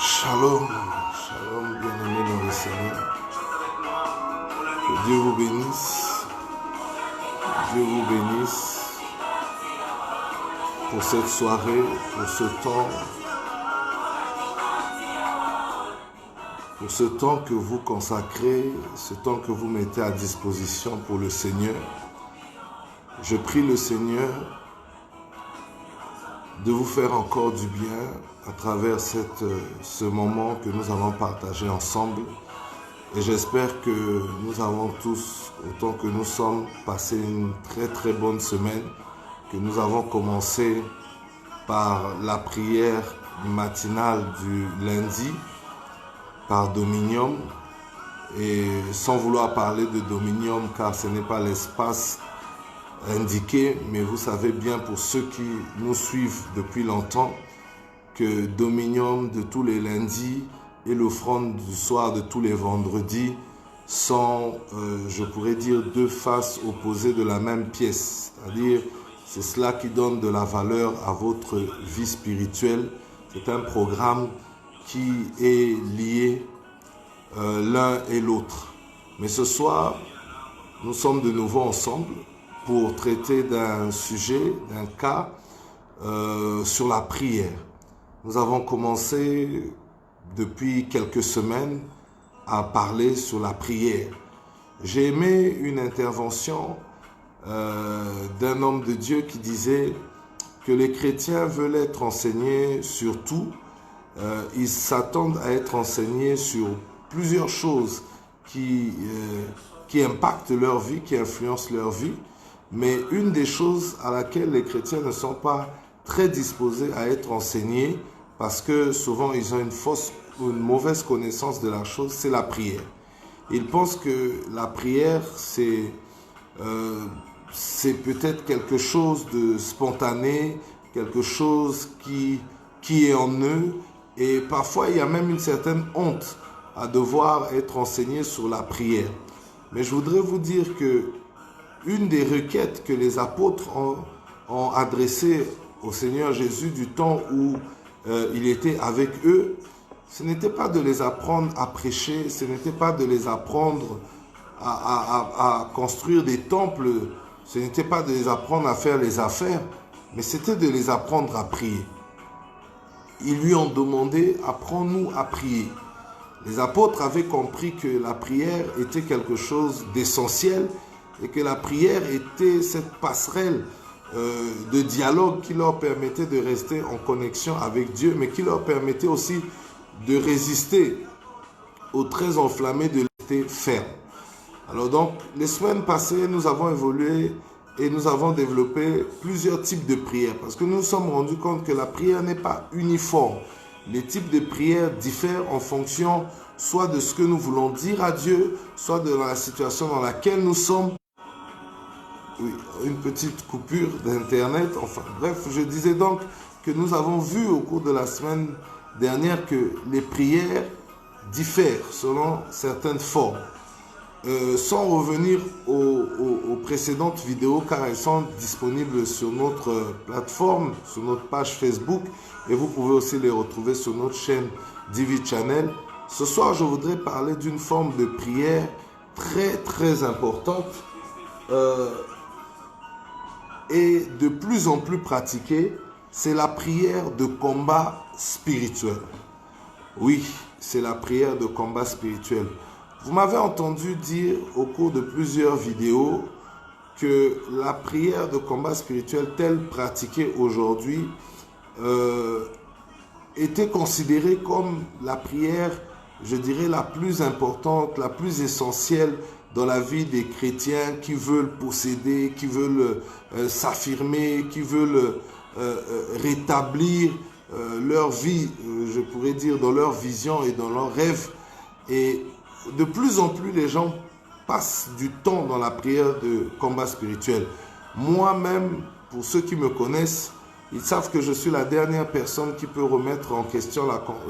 Shalom, shalom, bien-aimés dans le Seigneur. Que Dieu vous bénisse. Dieu vous bénisse pour cette soirée, pour ce temps que vous consacrez, ce temps que vous mettez à disposition pour le Seigneur. Je prie le Seigneur de vous faire encore du bien à travers ce moment que nous allons partager ensemble. Et j'espère que nous avons tous, autant que nous sommes, passé une très très bonne semaine, que nous avons commencé par la prière matinale du lundi, par Dominium, et sans vouloir parler de Dominium car ce n'est pas l'espace indiqué, mais vous savez bien pour ceux qui nous suivent depuis longtemps que Dominium de tous les lundis et l'offrande du soir de tous les vendredis sont, je pourrais dire, deux faces opposées de la même pièce. C'est-à-dire, c'est cela qui donne de la valeur à votre vie spirituelle. C'est un programme qui est lié l'un et l'autre. Mais ce soir, nous sommes de nouveau ensemble pour traiter d'un sujet, d'un cas sur la prière. Nous avons commencé depuis quelques semaines à parler sur la prière. J'ai aimé une intervention d'un homme de Dieu qui disait que les chrétiens veulent être enseignés sur tout. Ils s'attendent à être enseignés sur plusieurs choses qui impactent leur vie, qui influencent leur vie. Mais une des choses à laquelle les chrétiens ne sont pas très disposés à être enseignés, parce que souvent ils ont une mauvaise connaissance de la chose, c'est la prière. Ils pensent que la prière, c'est peut-être quelque chose de spontané, quelque chose qui est en eux. Et parfois, il y a même une certaine honte à devoir être enseigné sur la prière. Mais je voudrais vous dire que une des requêtes que les apôtres ont adressées au Seigneur Jésus du temps où il était avec eux, ce n'était pas de les apprendre à prêcher, ce n'était pas de les apprendre à construire des temples, ce n'était pas de les apprendre à faire les affaires, mais c'était de les apprendre à prier. Ils lui ont demandé, apprends-nous à prier. Les apôtres avaient compris que la prière était quelque chose d'essentiel et que la prière était cette passerelle de dialogue qui leur permettait de rester en connexion avec Dieu, mais qui leur permettait aussi de résister aux traits enflammés de l'été ferme. Alors donc, les semaines passées, nous avons évolué et nous avons développé plusieurs types de prières parce que nous nous sommes rendus compte que la prière n'est pas uniforme. Les types de prières diffèrent en fonction soit de ce que nous voulons dire à Dieu, soit de la situation dans laquelle nous sommes. Oui, une petite coupure d'Internet. Enfin bref, je disais donc que nous avons vu au cours de la semaine dernière que les prières diffèrent selon certaines formes. Sans revenir aux précédentes vidéos car elles sont disponibles sur notre plateforme, sur notre page Facebook et vous pouvez aussi les retrouver sur notre chaîne Divi Channel. Ce soir, je voudrais parler d'une forme de prière très importante et de plus en plus pratiquée, c'est la prière de combat spirituel. Oui, c'est la prière de combat spirituel. Vous m'avez entendu dire au cours de plusieurs vidéos que la prière de combat spirituel telle pratiquée aujourd'hui était considérée comme la prière, je dirais, la plus importante, la plus essentielle dans la vie des chrétiens qui veulent posséder, qui veulent s'affirmer, qui veulent rétablir leur vie, je pourrais dire, dans leur vision et dans leurs rêves. Et de plus en plus, les gens passent du temps dans la prière de combat spirituel. Moi-même, pour ceux qui me connaissent, ils savent que je suis la dernière personne qui peut remettre en question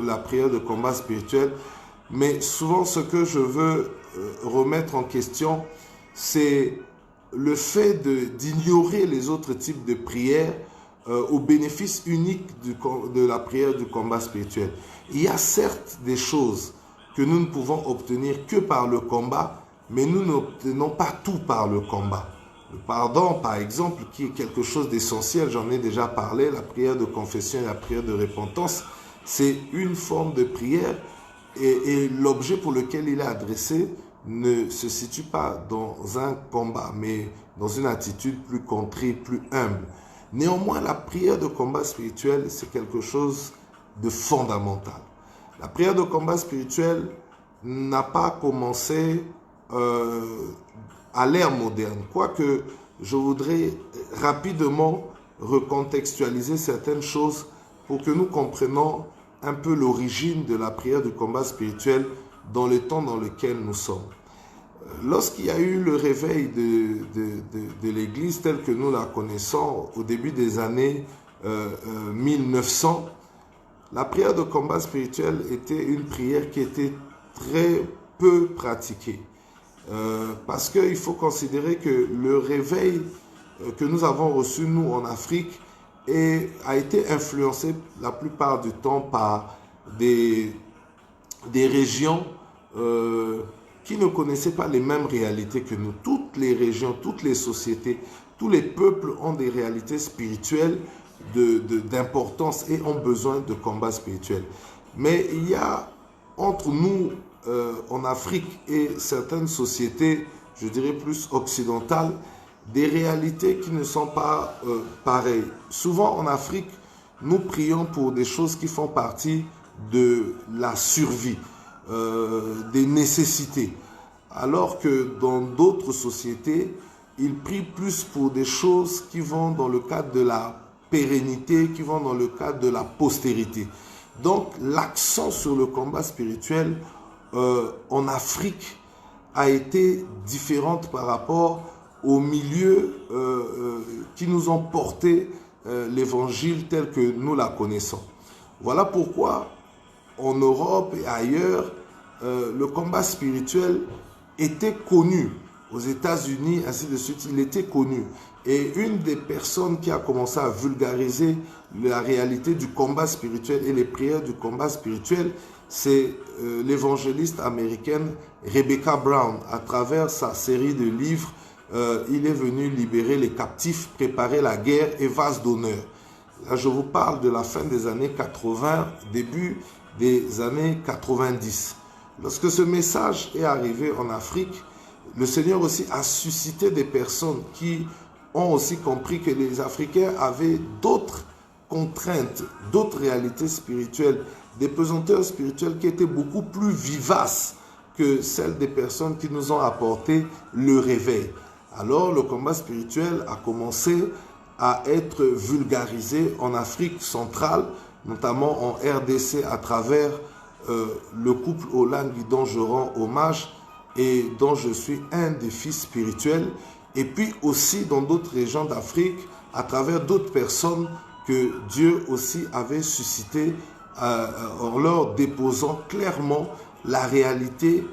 la prière de combat spirituel. Mais souvent, ce que je veux remettre en question, c'est le fait d'ignorer les autres types de prières au bénéfice unique de la prière du combat spirituel. Il y a certes des choses que nous ne pouvons obtenir que par le combat, mais nous n'obtenons pas tout par le combat. Le pardon, par exemple, qui est quelque chose d'essentiel, j'en ai déjà parlé, la prière de confession et la prière de repentance, c'est une forme de prière et l'objet pour lequel il est adressé ne se situe pas dans un combat, mais dans une attitude plus contrite, plus humble. Néanmoins, la prière de combat spirituel, c'est quelque chose de fondamental. La prière de combat spirituel n'a pas commencé à l'ère moderne. Quoique, je voudrais rapidement recontextualiser certaines choses pour que nous comprenions un peu l'origine de la prière du combat spirituel dans le temps dans lequel nous sommes. Lorsqu'il y a eu le réveil de l'Église telle que nous la connaissons au début des années 1900, la prière de combat spirituel était une prière qui était très peu pratiquée. Parce qu'il faut considérer que le réveil que nous avons reçu, nous, en Afrique, a été influencé la plupart du temps par des régions qui ne connaissaient pas les mêmes réalités que nous. Toutes les régions, toutes les sociétés, tous les peuples ont des réalités spirituelles d'importance et ont besoin de combats spirituels. Mais il y a entre nous, en Afrique et certaines sociétés, je dirais plus occidentales, des réalités qui ne sont pas pareilles. Souvent en Afrique, nous prions pour des choses qui font partie de la survie, des nécessités. Alors que dans d'autres sociétés, ils prient plus pour des choses qui vont dans le cadre de la pérennité, qui vont dans le cadre de la postérité. Donc l'accent sur le combat spirituel en Afrique a été différente par rapport aux milieux qui nous ont porté l'évangile tel que nous la connaissons. Voilà pourquoi en Europe et ailleurs, le combat spirituel était connu. Aux États-Unis, ainsi de suite, il était connu. Et une des personnes qui a commencé à vulgariser la réalité du combat spirituel et les prières du combat spirituel, c'est l'évangéliste américaine Rebecca Brown. À travers sa série de livres, il est venu libérer les captifs, préparer la guerre et vase d'honneur. Là, je vous parle de la fin des années 80, début des années 90. Lorsque ce message est arrivé en Afrique, le Seigneur aussi a suscité des personnes qui ont aussi compris que les Africains avaient d'autres contraintes, d'autres réalités spirituelles, des pesanteurs spirituelles qui étaient beaucoup plus vivaces que celles des personnes qui nous ont apporté le réveil. Alors le combat spirituel a commencé à être vulgarisé en Afrique centrale, notamment en RDC à travers le couple Olangui dont je rends hommage et dont je suis un des fils spirituels, et puis aussi dans d'autres régions d'Afrique à travers d'autres personnes que Dieu aussi avait suscité en leur déposant clairement la réalité,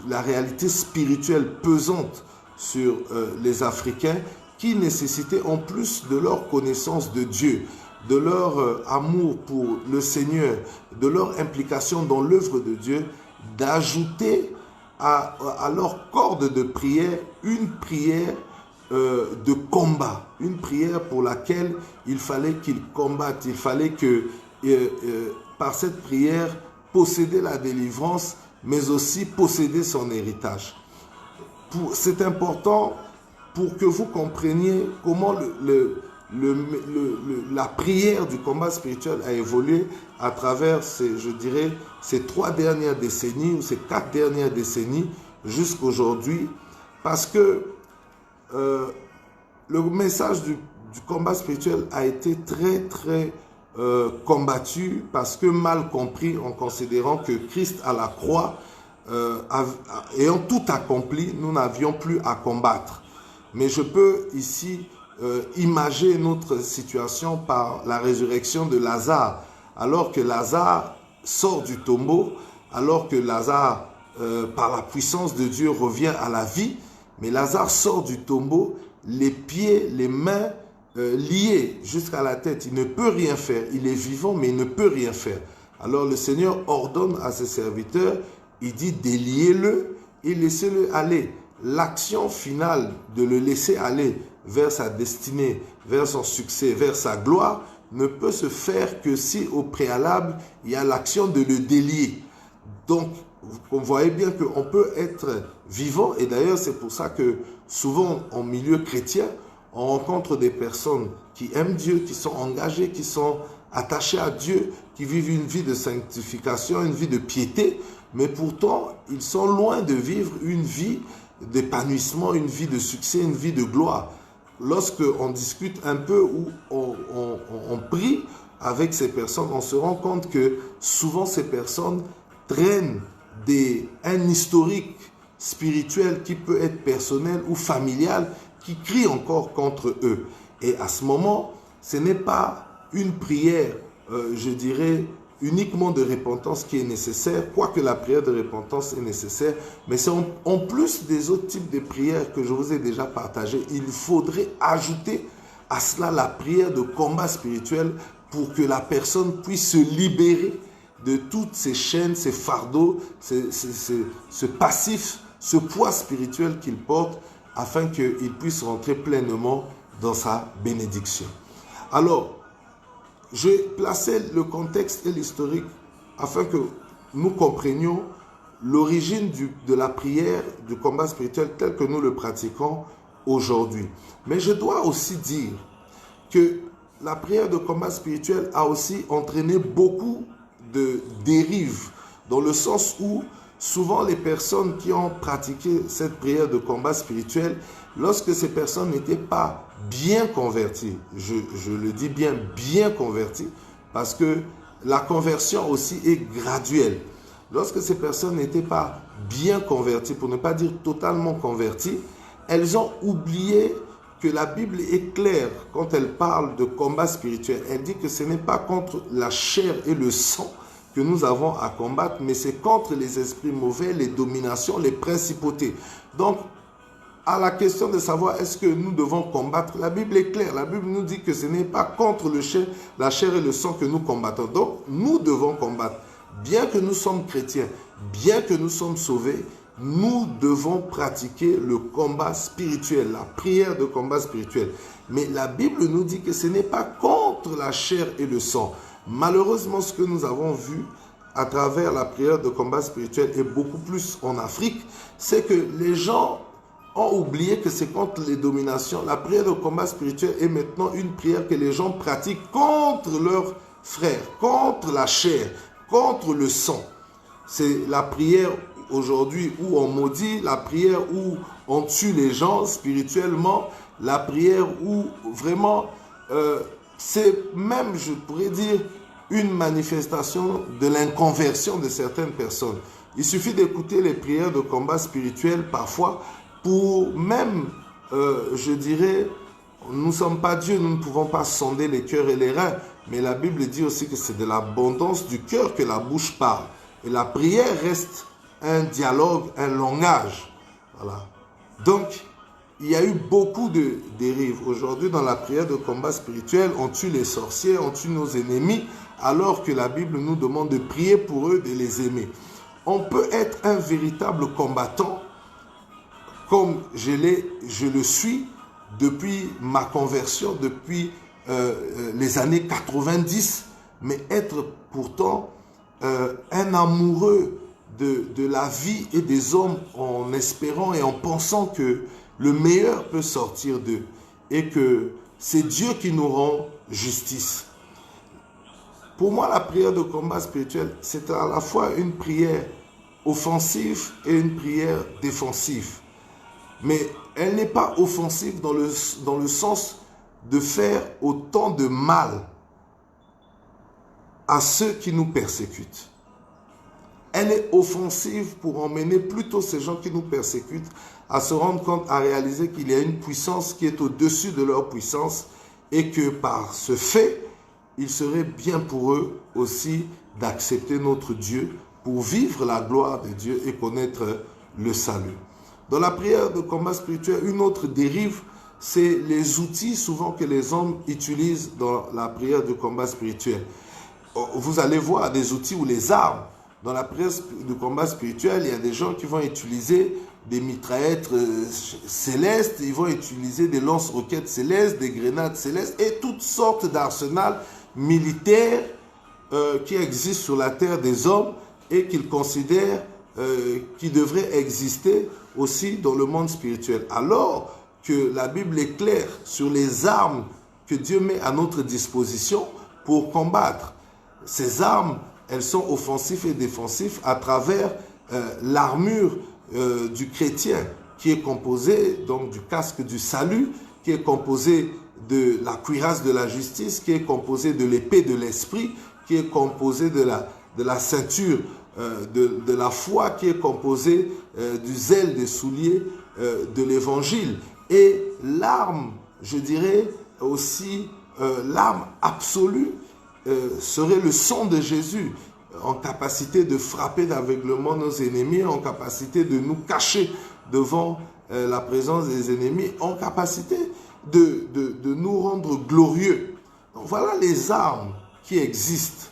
la réalité spirituelle pesante sur les Africains qui nécessitait en plus de leur connaissance de Dieu, de leur amour pour le Seigneur, de leur implication dans l'œuvre de Dieu, d'ajouter à leur corde de prière une prière de combat, une prière pour laquelle il fallait qu'ils combattent, il fallait que par cette prière posséder la délivrance, mais aussi posséder son héritage. C'est important pour que vous compreniez comment la prière du combat spirituel a évolué à travers, je dirais, ces 3 dernières décennies ou ces 4 dernières décennies jusqu'à aujourd'hui, parce que le message du combat spirituel a été très combattu parce que mal compris en considérant que Christ à la croix, ayant tout accompli, nous n'avions plus à combattre. Mais je peux ici imager notre situation par la résurrection de Lazare. Alors que Lazare sort du tombeau, alors que Lazare, par la puissance de Dieu, revient à la vie, mais Lazare sort du tombeau, les pieds, les mains liés jusqu'à la tête. Il ne peut rien faire. Il est vivant, mais il ne peut rien faire. Alors le Seigneur ordonne à ses serviteurs, il dit déliez-le et laissez-le aller. L'action finale de le laisser aller vers sa destinée, vers son succès, vers sa gloire, ne peut se faire que si au préalable, il y a l'action de le délier. Donc, vous voyez bien qu'on peut être vivant, et d'ailleurs c'est pour ça que souvent en milieu chrétien, on rencontre des personnes qui aiment Dieu, qui sont engagées, qui sont attachées à Dieu, qui vivent une vie de sanctification, une vie de piété, mais pourtant ils sont loin de vivre une vie d'épanouissement, une vie de succès, une vie de gloire. Lorsqu'on discute un peu ou on prie avec ces personnes, on se rend compte que souvent ces personnes traînent un historique spirituel qui peut être personnel ou familial qui crie encore contre eux. Et à ce moment, ce n'est pas une prière, je dirais, uniquement de repentance qui est nécessaire, quoique la prière de repentance est nécessaire, mais c'est en plus des autres types de prières que je vous ai déjà partagées, il faudrait ajouter à cela la prière de combat spirituel pour que la personne puisse se libérer de toutes ces chaînes, ces fardeaux, ce passif, ce poids spirituel qu'il porte, afin qu'il puisse rentrer pleinement dans sa bénédiction. Alors, j'ai placé le contexte et l'historique afin que nous comprenions l'origine de la prière, du combat spirituel tel que nous le pratiquons aujourd'hui. Mais je dois aussi dire que la prière de combat spirituel a aussi entraîné beaucoup de dérives, dans le sens où souvent les personnes qui ont pratiqué cette prière de combat spirituel, lorsque ces personnes n'étaient pas bien converties, je le dis bien converties, parce que la conversion aussi est graduelle. Lorsque ces personnes n'étaient pas bien converties, pour ne pas dire totalement converties, elles ont oublié que la Bible est claire quand elle parle de combat spirituel. Elle dit que ce n'est pas contre la chair et le sang que nous avons à combattre, mais c'est contre les esprits mauvais, les dominations, les principautés. Donc, à la question de savoir est-ce que nous devons combattre, la Bible est claire. La Bible nous dit que ce n'est pas contre la chair et le sang que nous combattons. Donc, nous devons combattre. Bien que nous sommes chrétiens, bien que nous sommes sauvés, nous devons pratiquer le combat spirituel, la prière de combat spirituel. Mais la Bible nous dit que ce n'est pas contre la chair et le sang. Malheureusement, ce que nous avons vu à travers la prière de combat spirituel et beaucoup plus en Afrique, c'est que les gens ont oublié que c'est contre les dominations. La prière de combat spirituel est maintenant une prière que les gens pratiquent contre leurs frères, contre la chair, contre le sang. C'est la prière aujourd'hui où on maudit, la prière où on tue les gens spirituellement, la prière où vraiment c'est même, je pourrais dire, une manifestation de l'inconversion de certaines personnes. Il suffit d'écouter les prières de combat spirituel parfois pour même, je dirais, nous ne sommes pas Dieu, nous ne pouvons pas sonder les cœurs et les reins, mais la Bible dit aussi que c'est de l'abondance du cœur que la bouche parle. Et la prière reste un dialogue, un langage. Voilà. Donc, il y a eu beaucoup de dérives. Aujourd'hui, dans la prière de combat spirituel, on tue les sorciers, on tue nos ennemis, alors que la Bible nous demande de prier pour eux, de les aimer. On peut être un véritable combattant, comme je le suis depuis ma conversion, depuis les années 90, mais être pourtant un amoureux de la vie et des hommes en espérant et en pensant que le meilleur peut sortir d'eux et que c'est Dieu qui nous rend justice. Pour moi, la prière de combat spirituel, c'est à la fois une prière offensive et une prière défensive. Mais elle n'est pas offensive dans le sens de faire autant de mal à ceux qui nous persécutent. Elle est offensive pour emmener plutôt ces gens qui nous persécutent à se rendre compte, à réaliser qu'il y a une puissance qui est au-dessus de leur puissance et que par ce fait, il serait bien pour eux aussi d'accepter notre Dieu pour vivre la gloire de Dieu et connaître le salut. Dans la prière de combat spirituel, une autre dérive, c'est les outils souvent que les hommes utilisent dans la prière de combat spirituel. Vous allez voir des outils ou les armes. Dans la prière de combat spirituel, il y a des gens qui vont utiliser des mitraillettes célestes, ils vont utiliser des lance-roquettes célestes, des grenades célestes et toutes sortes d'arsenals militaires qui existent sur la terre des hommes et qu'ils considèrent qui devraient exister aussi dans le monde spirituel. Alors que la Bible est claire sur les armes que Dieu met à notre disposition pour combattre. Ces armes, elles sont offensives et défensives à travers l'armure du chrétien qui est composée donc du casque du salut, qui est composée de la cuirasse de la justice, qui est composée de l'épée de l'esprit, qui est composée de la ceinture de la foi, qui est composée du zèle des souliers de l'évangile. Et l'arme, je dirais aussi, l'arme absolue serait le sang de Jésus, en capacité de frapper d'aveuglement nos ennemis, en capacité de nous cacher devant la présence des ennemis, en capacité de nous rendre glorieux. Donc voilà les armes qui existent.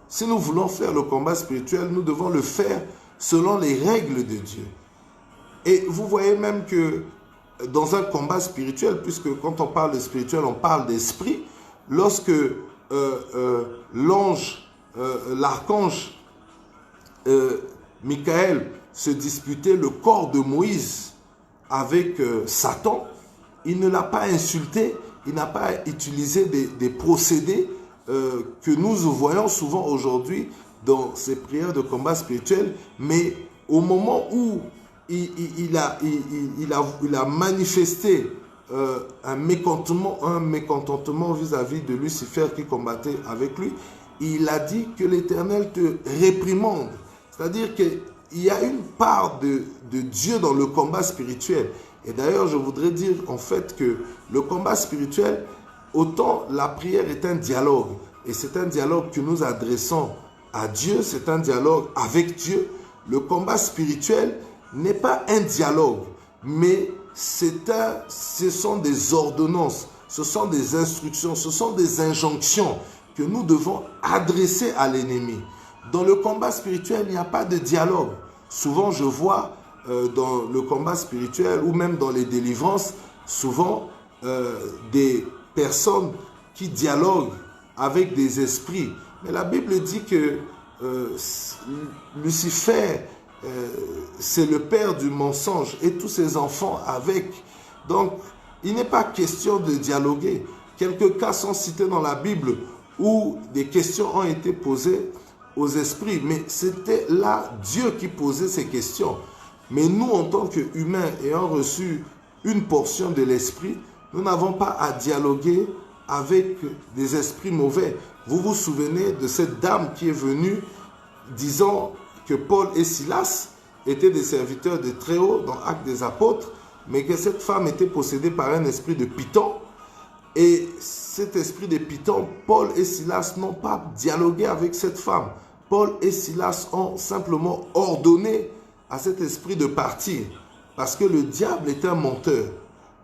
Si nous voulons faire le combat spirituel, nous devons le faire selon les règles de Dieu. Et vous voyez même que dans un combat spirituel, puisque quand on parle de spirituel, on parle d'esprit, lorsque l'archange Michael se disputait le corps de Moïse avec Satan, il ne l'a pas insulté, il n'a pas utilisé des procédés que nous voyons souvent aujourd'hui dans ces prières de combat spirituel, mais au moment où il a manifesté un mécontentement vis-à-vis de Lucifer qui combattait avec lui, il a dit que l'Éternel te réprimande. C'est-à-dire qu'il y a une part de Dieu dans le combat spirituel. Et d'ailleurs, je voudrais dire en fait que le combat spirituel, autant la prière est un dialogue, et c'est un dialogue que nous adressons à Dieu, c'est un dialogue avec Dieu. Le combat spirituel n'est pas un dialogue, mais ce sont des ordonnances, ce sont des instructions, ce sont des injonctions que nous devons adresser à l'ennemi. Dans le combat spirituel, il n'y a pas de dialogue. Souvent, je vois dans le combat spirituel ou même dans les délivrances, souvent des personnes qui dialoguent avec des esprits Mais la Bible dit que Lucifer, c'est le père du mensonge et tous ses enfants avec. Donc, il n'est pas question de dialoguer. Quelques cas sont cités dans la Bible où des questions ont été posées aux esprits, mais c'était là Dieu qui posait ces questions. Mais nous, en tant qu'humains, ayant reçu une portion de l'esprit, nous n'avons pas à dialoguer avec des esprits mauvais. Vous vous souvenez de cette dame qui est venue disant que Paul et Silas étaient des serviteurs de Très-Haut dans Actes des Apôtres, mais que cette femme était possédée par un esprit de Python. Et cet esprit de Python, Paul et Silas n'ont pas dialogué avec cette femme. Paul et Silas ont simplement ordonné à cet esprit de partir, parce que le diable est un menteur.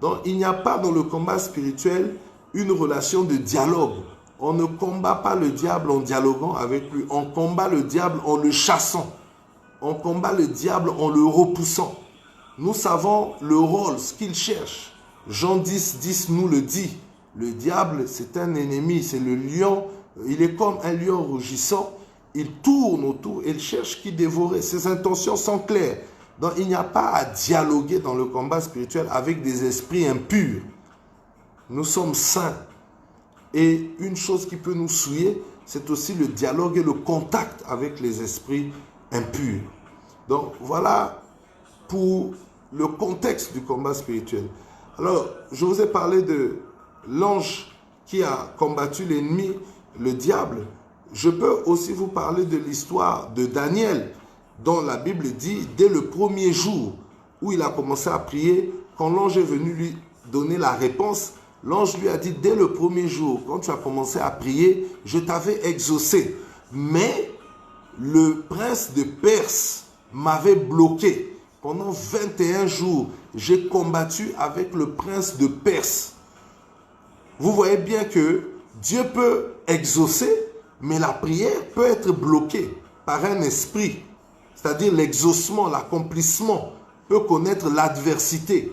Donc il n'y a pas dans le combat spirituel une relation de dialogue. On ne combat pas le diable en dialoguant avec lui. On combat le diable en le chassant. On combat le diable en le repoussant. Nous savons le rôle, ce qu'il cherche. Jean 10, 10 nous le dit. Le diable, c'est un ennemi, c'est le lion. Il est comme un lion rugissant. Il tourne autour et il cherche qui dévorer. Ses intentions sont claires. Donc il n'y a pas à dialoguer dans le combat spirituel avec des esprits impurs. Nous sommes saints. Et une chose qui peut nous souiller, c'est aussi le dialogue et le contact avec les esprits impurs. Donc voilà pour le contexte du combat spirituel. Alors, je vous ai parlé de l'ange qui a combattu l'ennemi, le diable. Je peux aussi vous parler de l'histoire de Daniel, dont la Bible dit, dès le premier jour où il a commencé à prier, quand l'ange est venu lui donner la réponse, l'ange lui a dit, dès le premier jour, quand tu as commencé à prier, je t'avais exaucé. Mais le prince de Perse m'avait bloqué. Pendant 21 jours, j'ai combattu avec le prince de Perse. Vous voyez bien que Dieu peut exaucer, mais la prière peut être bloquée par un esprit. C'est-à-dire l'exaucement, l'accomplissement peut connaître l'adversité.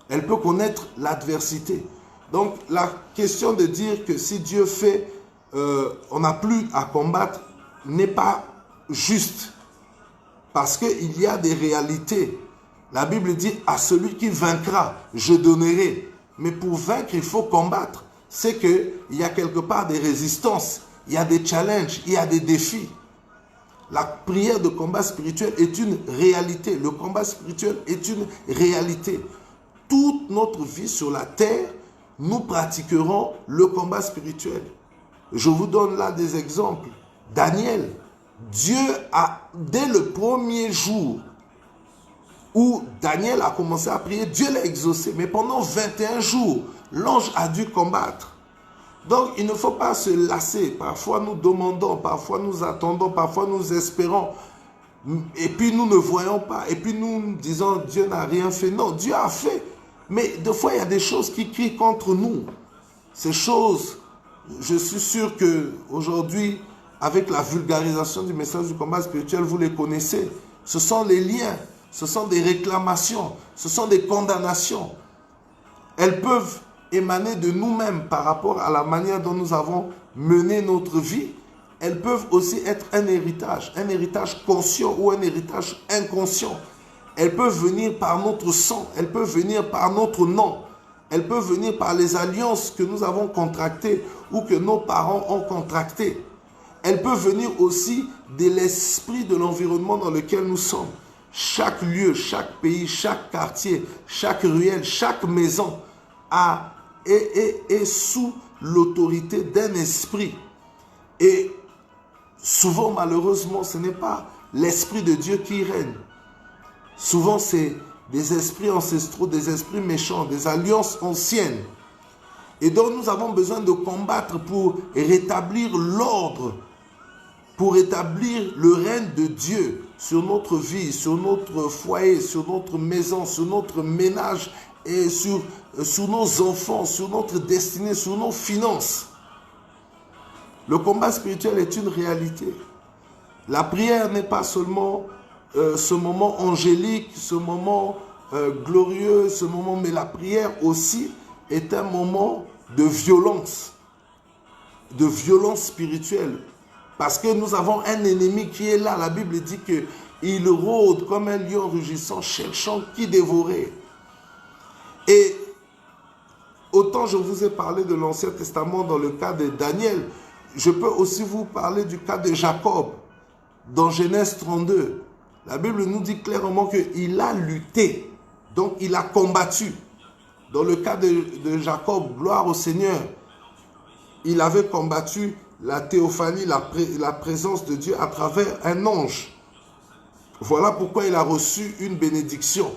Elle peut connaître l'adversité. Donc la question de dire que si Dieu fait, on n'a plus à combattre, n'est pas juste. Parce qu'il y a des réalités. La Bible dit, à celui qui vaincra, je donnerai. Mais pour vaincre, il faut combattre. C'est qu'il y a quelque part des résistances, il y a des challenges, il y a des défis. La prière de combat spirituel est une réalité. Le combat spirituel est une réalité. Toute notre vie sur la terre, nous pratiquerons le combat spirituel. Je vous donne là des exemples. Daniel, Dieu a, dès le premier jour où Daniel a commencé à prier, Dieu l'a exaucé. Mais pendant 21 jours, l'ange a dû combattre. Donc, il ne faut pas se lasser. Parfois, nous demandons, parfois, nous attendons, parfois, nous espérons. Et puis, nous ne voyons pas. Et puis, nous disons, Dieu n'a rien fait. Non, Dieu a fait. Mais des fois, il y a des choses qui crient contre nous. Ces choses, je suis sûr qu'aujourd'hui, avec la vulgarisation du message du combat spirituel, vous les connaissez. Ce sont les liens, ce sont des réclamations, ce sont des condamnations. Elles peuvent émaner de nous-mêmes par rapport à la manière dont nous avons mené notre vie. Elles peuvent aussi être un héritage conscient ou un héritage inconscient. Elles peuvent venir par notre sang, elles peuvent venir par notre nom, elles peuvent venir par les alliances que nous avons contractées ou que nos parents ont contractées. Elles peuvent venir aussi de l'esprit de l'environnement dans lequel nous sommes. Chaque lieu, chaque pays, chaque quartier, chaque ruelle, chaque maison est sous l'autorité d'un esprit. Et souvent, malheureusement, ce n'est pas l'esprit de Dieu qui règne. Souvent, c'est des esprits ancestraux, des esprits méchants, des alliances anciennes. Et donc, nous avons besoin de combattre pour rétablir l'ordre, pour établir le règne de Dieu sur notre vie, sur notre foyer, sur notre maison, sur notre ménage et sur nos enfants, sur notre destinée, sur nos finances. Le combat spirituel est une réalité. La prière n'est pas seulement ce moment angélique, ce moment glorieux, ce moment, mais la prière aussi est un moment de violence. de violence spirituelle. Parce que nous avons un ennemi qui est là. La Bible dit qu'il rôde comme un lion rugissant, cherchant qui dévorer. Et autant je vous ai parlé de l'Ancien Testament dans le cas de Daniel, je peux aussi vous parler du cas de Jacob dans Genèse 32. La Bible nous dit clairement qu'il a lutté, donc il a combattu. Dans le cas de Jacob, gloire au Seigneur, il avait combattu la théophanie, la présence de Dieu à travers un ange. Voilà pourquoi il a reçu une bénédiction.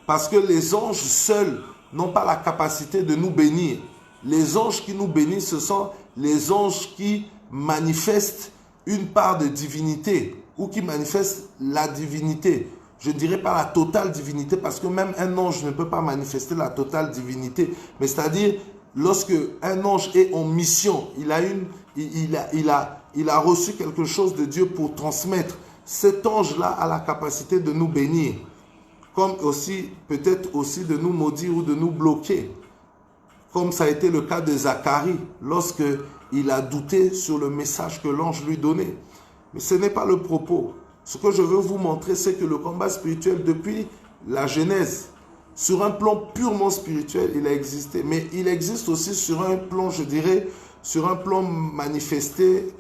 Parce que les anges seuls n'ont pas la capacité de nous bénir. Les anges qui nous bénissent, ce sont les anges qui manifestent une part de divinité ou qui manifestent la divinité. Je ne dirais pas la totale divinité parce que même un ange ne peut pas manifester la totale divinité. Mais c'est-à-dire, lorsque un ange est en mission, il a reçu quelque chose de Dieu pour transmettre. Cet ange-là a la capacité de nous bénir, comme aussi, peut-être aussi de nous maudire ou de nous bloquer, comme ça a été le cas de Zacharie, lorsque il a douté sur le message que l'ange lui donnait. Mais ce n'est pas le propos. Ce que je veux vous montrer, c'est que le combat spirituel, depuis la Genèse, sur un plan purement spirituel, il a existé. Mais il existe aussi sur un plan, je dirais, sur un plan manifesté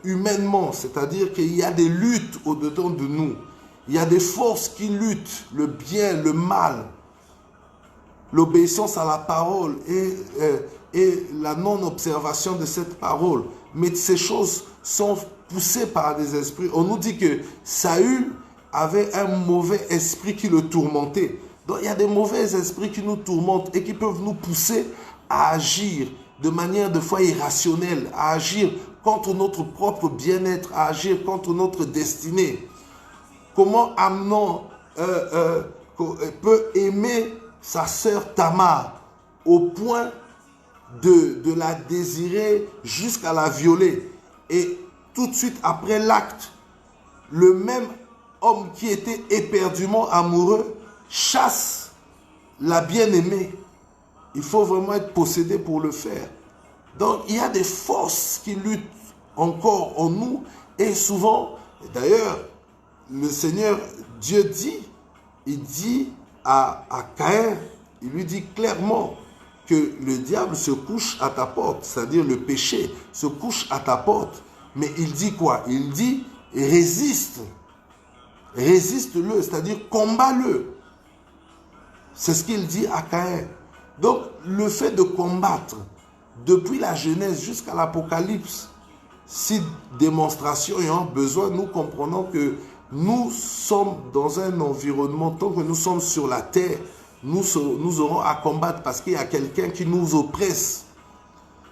humainement. C'est-à-dire qu'il y a des luttes au-dedans de nous. Il y a des forces qui luttent, le bien, le mal, l'obéissance à la parole et la non-observation de cette parole. Mais ces choses sont poussées par des esprits. On nous dit que Saül avait un mauvais esprit qui le tourmentait. Donc il y a des mauvais esprits qui nous tourmentent et qui peuvent nous pousser à agir de manière de fois irrationnelle, à agir contre notre propre bien-être, à agir contre notre destinée. Comment Amnon peut aimer sa sœur Tamar au point de la désirer jusqu'à la violer. Et tout de suite après l'acte, le même homme qui était éperdument amoureux chasse la bien-aimée. Il faut vraiment être possédé pour le faire. Donc il y a des forces qui luttent encore en nous et souvent, d'ailleurs, le Seigneur Dieu dit, il dit à Caïn, il lui dit clairement que le diable se couche à ta porte, c'est-à-dire le péché se couche à ta porte. Mais il dit quoi? Il dit résiste. Résiste-le, c'est-à-dire combat-le. C'est ce qu'il dit à Caïn. Donc le fait de combattre depuis la Genèse jusqu'à l'Apocalypse, si démonstration ayant besoin, nous comprenons que nous sommes dans un environnement, tant que nous sommes sur la terre, nous aurons à combattre parce qu'il y a quelqu'un qui nous oppresse.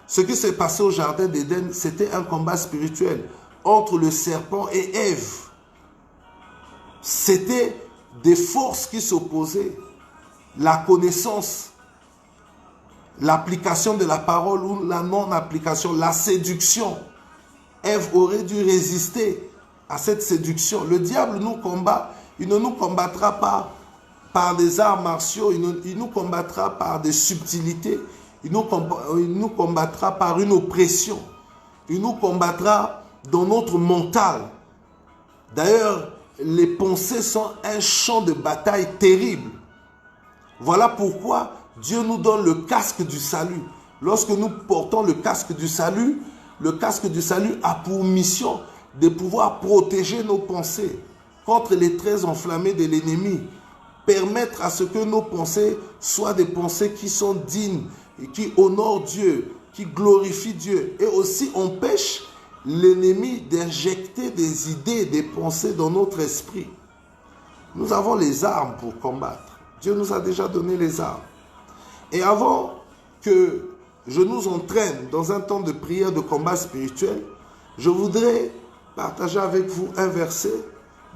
Ce qui s'est passé au jardin d'Éden, c'était un combat spirituel entre le serpent et Ève. C'était des forces qui s'opposaient. La connaissance, l'application de la parole ou la non-application, la séduction. Ève aurait dû résister à cette séduction. Le diable nous combat, il ne nous combattra pas par des arts martiaux, il nous combattra par des subtilités, il nous combattra par une oppression, il nous combattra dans notre mental. D'ailleurs, les pensées sont un champ de bataille terrible. Voilà pourquoi Dieu nous donne le casque du salut. Lorsque nous portons le casque du salut a pour mission de pouvoir protéger nos pensées contre les traits enflammés de l'ennemi. Permettre à ce que nos pensées soient des pensées qui sont dignes, qui honorent Dieu, qui glorifient Dieu. Et aussi empêche l'ennemi d'injecter des idées, des pensées dans notre esprit. Nous avons les armes pour combattre. Dieu nous a déjà donné les armes. Et avant que je nous entraîne dans un temps de prière, de combat spirituel, je voudrais partager avec vous un verset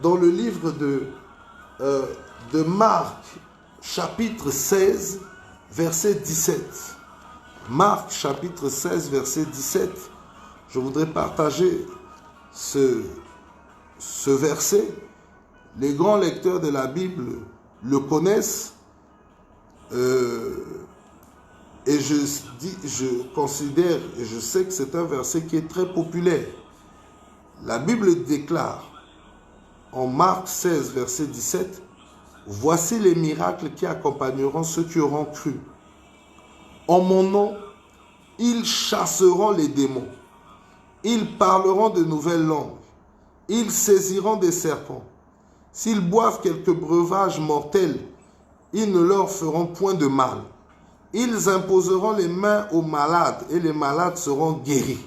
dans le livre de Marc, chapitre 16, verset 17. Marc, chapitre 16, verset 17. Je voudrais partager ce verset. Les grands lecteurs de la Bible le connaissent. Et je considère et je sais que c'est un verset qui est très populaire. La Bible déclare en Marc 16, verset 17, « Voici les miracles qui accompagneront ceux qui auront cru. En mon nom, ils chasseront les démons. Ils parleront de nouvelles langues. Ils saisiront des serpents. S'ils boivent quelques breuvages mortels, ils ne leur feront point de mal. Ils imposeront les mains aux malades et les malades seront guéris. »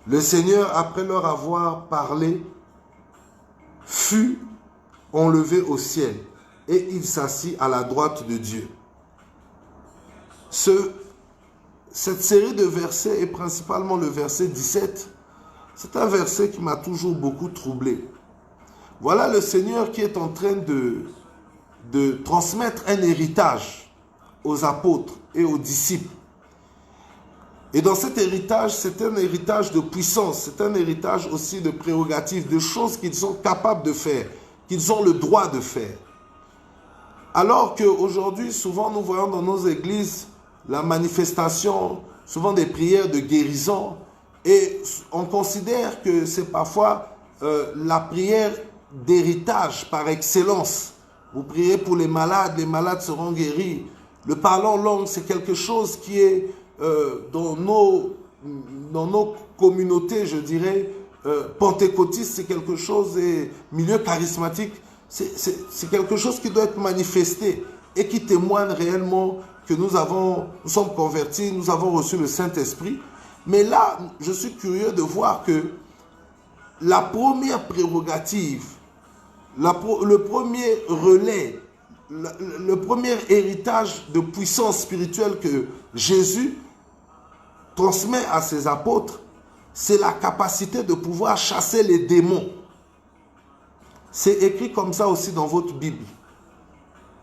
Le Seigneur, après leur avoir parlé, fut enlevé au ciel et il s'assit à la droite de Dieu. Cette série de versets, et principalement le verset 17, c'est un verset qui m'a toujours beaucoup troublé. Voilà le Seigneur qui est en train de transmettre un héritage aux apôtres et aux disciples. Et dans cet héritage, c'est un héritage de puissance, c'est un héritage aussi de prérogatives, de choses qu'ils sont capables de faire, qu'ils ont le droit de faire. Alors qu'aujourd'hui, souvent nous voyons dans nos églises la manifestation, souvent des prières de guérison, et on considère que c'est parfois la prière d'héritage par excellence. Vous priez pour les malades seront guéris. Le parler en langue, c'est quelque chose qui est dans nos communautés, je dirais, pentecôtistes, c'est quelque chose, et milieu charismatique, c'est quelque chose qui doit être manifesté et qui témoigne réellement que nous sommes convertis, nous avons reçu le Saint-Esprit. Mais là, je suis curieux de voir que la première prérogative, le premier relais, le premier héritage de puissance spirituelle que Jésus transmet à ses apôtres, c'est la capacité de pouvoir chasser les démons. C'est écrit comme ça aussi dans votre Bible.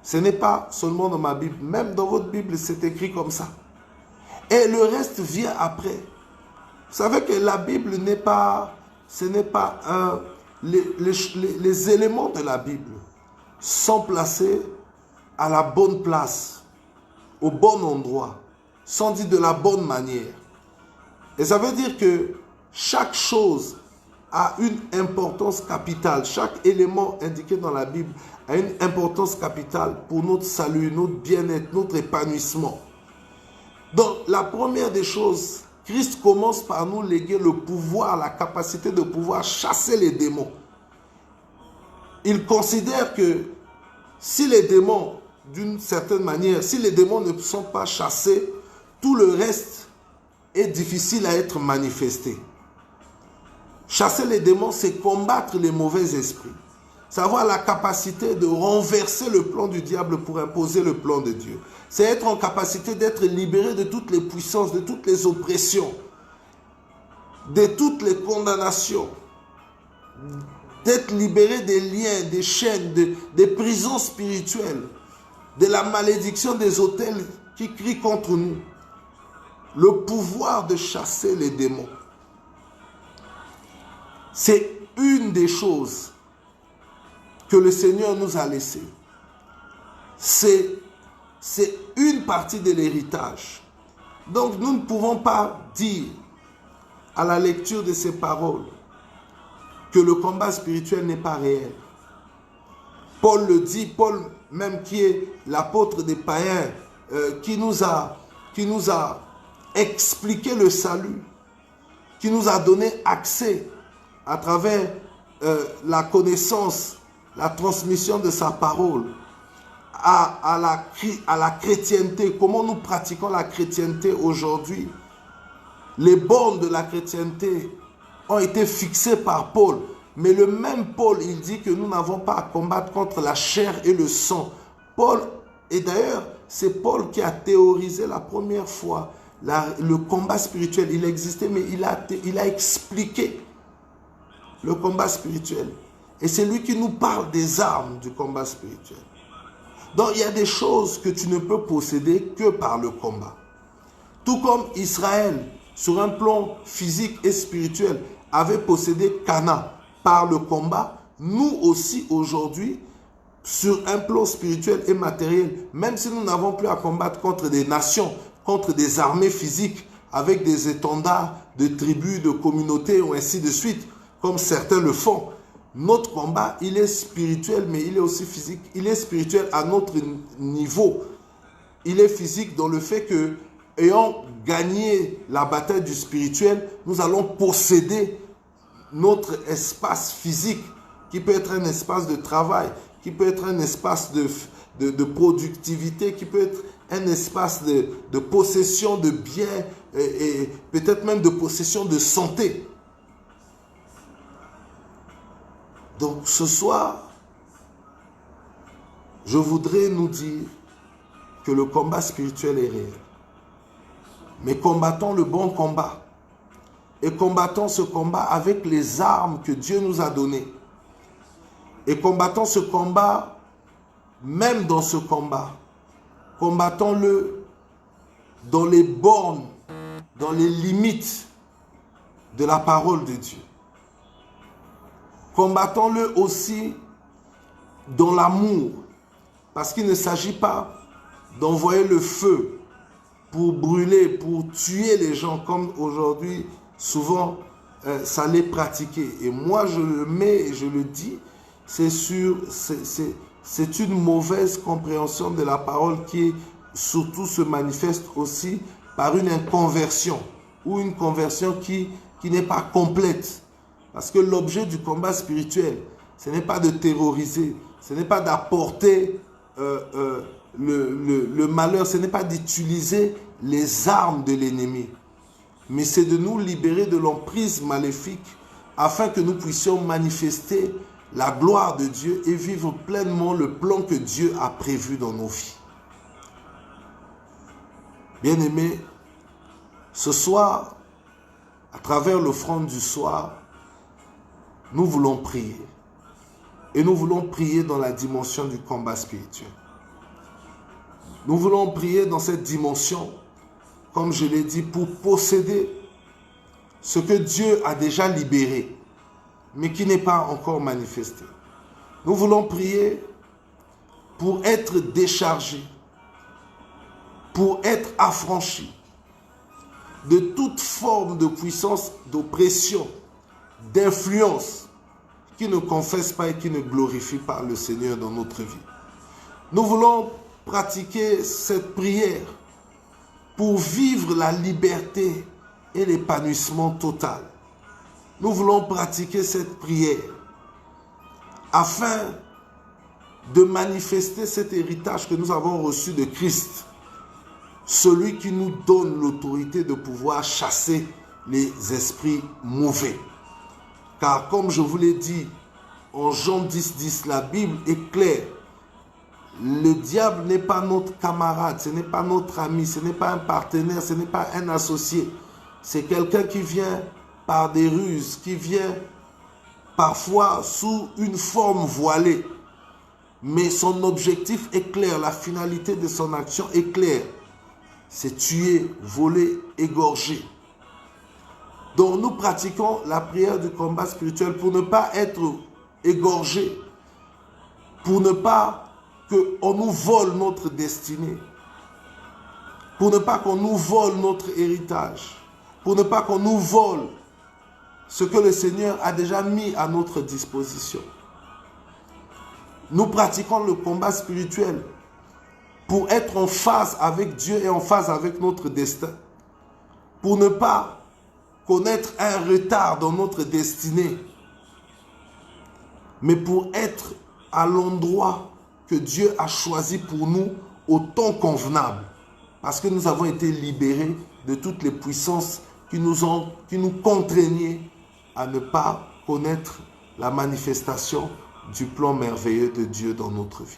Ce n'est pas seulement dans ma Bible, même dans votre Bible, c'est écrit comme ça. Et le reste vient après. Vous savez que la Bible ce n'est pas les éléments de la Bible sont placés à la bonne place, au bon endroit, sont dits de la bonne manière. Et ça veut dire que chaque chose a une importance capitale. Chaque élément indiqué dans la Bible a une importance capitale pour notre salut, notre bien-être, notre épanouissement. Donc, la première des choses, Christ commence par nous léguer le pouvoir, la capacité de pouvoir chasser les démons. Il considère que si les démons, d'une certaine manière, si les démons ne sont pas chassés, tout le reste est difficile à être manifesté. Chasser les démons, c'est combattre les mauvais esprits. C'est avoir la capacité de renverser le plan du diable pour imposer le plan de Dieu. C'est être en capacité d'être libéré de toutes les puissances, de toutes les oppressions, de toutes les condamnations, d'être libéré des liens, des chaînes, des prisons spirituelles, de la malédiction des autels qui crient contre nous. Le pouvoir de chasser les démons. C'est une des choses que le Seigneur nous a laissées. C'est une partie de l'héritage. Donc nous ne pouvons pas dire à la lecture de ces paroles que le combat spirituel n'est pas réel. Paul le dit, Paul même qui est l'apôtre des païens, qui nous a expliqué le salut, qui nous a donné accès à travers la connaissance, la transmission de sa parole, à la chrétienté, comment nous pratiquons la chrétienté aujourd'hui. Les bornes de la chrétienté ont été fixées par Paul. Mais le même Paul, il dit que nous n'avons pas à combattre contre la chair et le sang. Paul, et d'ailleurs, c'est Paul qui a théorisé la première fois le combat spirituel. Il existait, mais il a expliqué le combat spirituel. Et c'est lui qui nous parle des armes du combat spirituel. Donc, il y a des choses que tu ne peux posséder que par le combat. Tout comme Israël, sur un plan physique et spirituel, avait possédé Canaan par le combat, nous aussi aujourd'hui, sur un plan spirituel et matériel, même si nous n'avons plus à combattre contre des nations, contre des armées physiques, avec des étendards de tribus, de communautés, ou ainsi de suite, comme certains le font. Notre combat, il est spirituel, mais il est aussi physique. Il est spirituel à notre niveau. Il est physique dans le fait que, ayant gagné la bataille du spirituel, nous allons posséder notre espace physique, qui peut être un espace de travail, qui peut être un espace de productivité, qui peut être un espace de possession de biens et peut-être même de possession de santé. Donc ce soir, je voudrais nous dire que le combat spirituel est réel. Mais combattons le bon combat. Et combattons ce combat avec les armes que Dieu nous a données. Et combattons ce combat, même dans ce combat, combattons-le dans les bornes, dans les limites de la parole de Dieu. Combattons-le aussi dans l'amour, parce qu'il ne s'agit pas d'envoyer le feu pour brûler, pour tuer les gens, comme aujourd'hui, souvent, ça l'est pratiqué. Et moi, je le mets et je le dis, c'est une mauvaise compréhension de la parole qui surtout se manifeste aussi par une inconversion ou une conversion qui n'est pas complète. Parce que l'objet du combat spirituel, ce n'est pas de terroriser, ce n'est pas d'apporter le malheur, ce n'est pas d'utiliser les armes de l'ennemi, mais c'est de nous libérer de l'emprise maléfique afin que nous puissions manifester la gloire de Dieu et vivre pleinement le plan que Dieu a prévu dans nos vies. Bien-aimés, ce soir, à travers l'offrande du soir, nous voulons prier. Et nous voulons prier dans la dimension du combat spirituel. Nous voulons prier dans cette dimension, comme je l'ai dit, pour posséder ce que Dieu a déjà libéré, mais qui n'est pas encore manifesté. Nous voulons prier pour être déchargés, pour être affranchis de toute forme de puissance, d'oppression, d'influence qui ne confesse pas et qui ne glorifie pas le Seigneur dans notre vie. Nous voulons pratiquer cette prière pour vivre la liberté et l'épanouissement total. Nous voulons pratiquer cette prière afin de manifester cet héritage que nous avons reçu de Christ, celui qui nous donne l'autorité de pouvoir chasser les esprits mauvais. Car comme je vous l'ai dit, en Jean 10, la Bible est claire. Le diable n'est pas notre camarade, ce n'est pas notre ami, ce n'est pas un partenaire, ce n'est pas un associé. C'est quelqu'un qui vient par des ruses, qui vient parfois sous une forme voilée. Mais son objectif est clair, la finalité de son action est claire. C'est tuer, voler, égorger. Donc nous pratiquons la prière du combat spirituel pour ne pas être égorgés, pour ne pas qu'on nous vole notre destinée, pour ne pas qu'on nous vole notre héritage, pour ne pas qu'on nous vole ce que le Seigneur a déjà mis à notre disposition. Nous pratiquons le combat spirituel pour être en phase avec Dieu et en phase avec notre destin, pour ne pas connaître un retard dans notre destinée, mais pour être à l'endroit que Dieu a choisi pour nous au temps convenable, parce que nous avons été libérés de toutes les puissances qui nous contraignaient à ne pas connaître la manifestation du plan merveilleux de Dieu dans notre vie.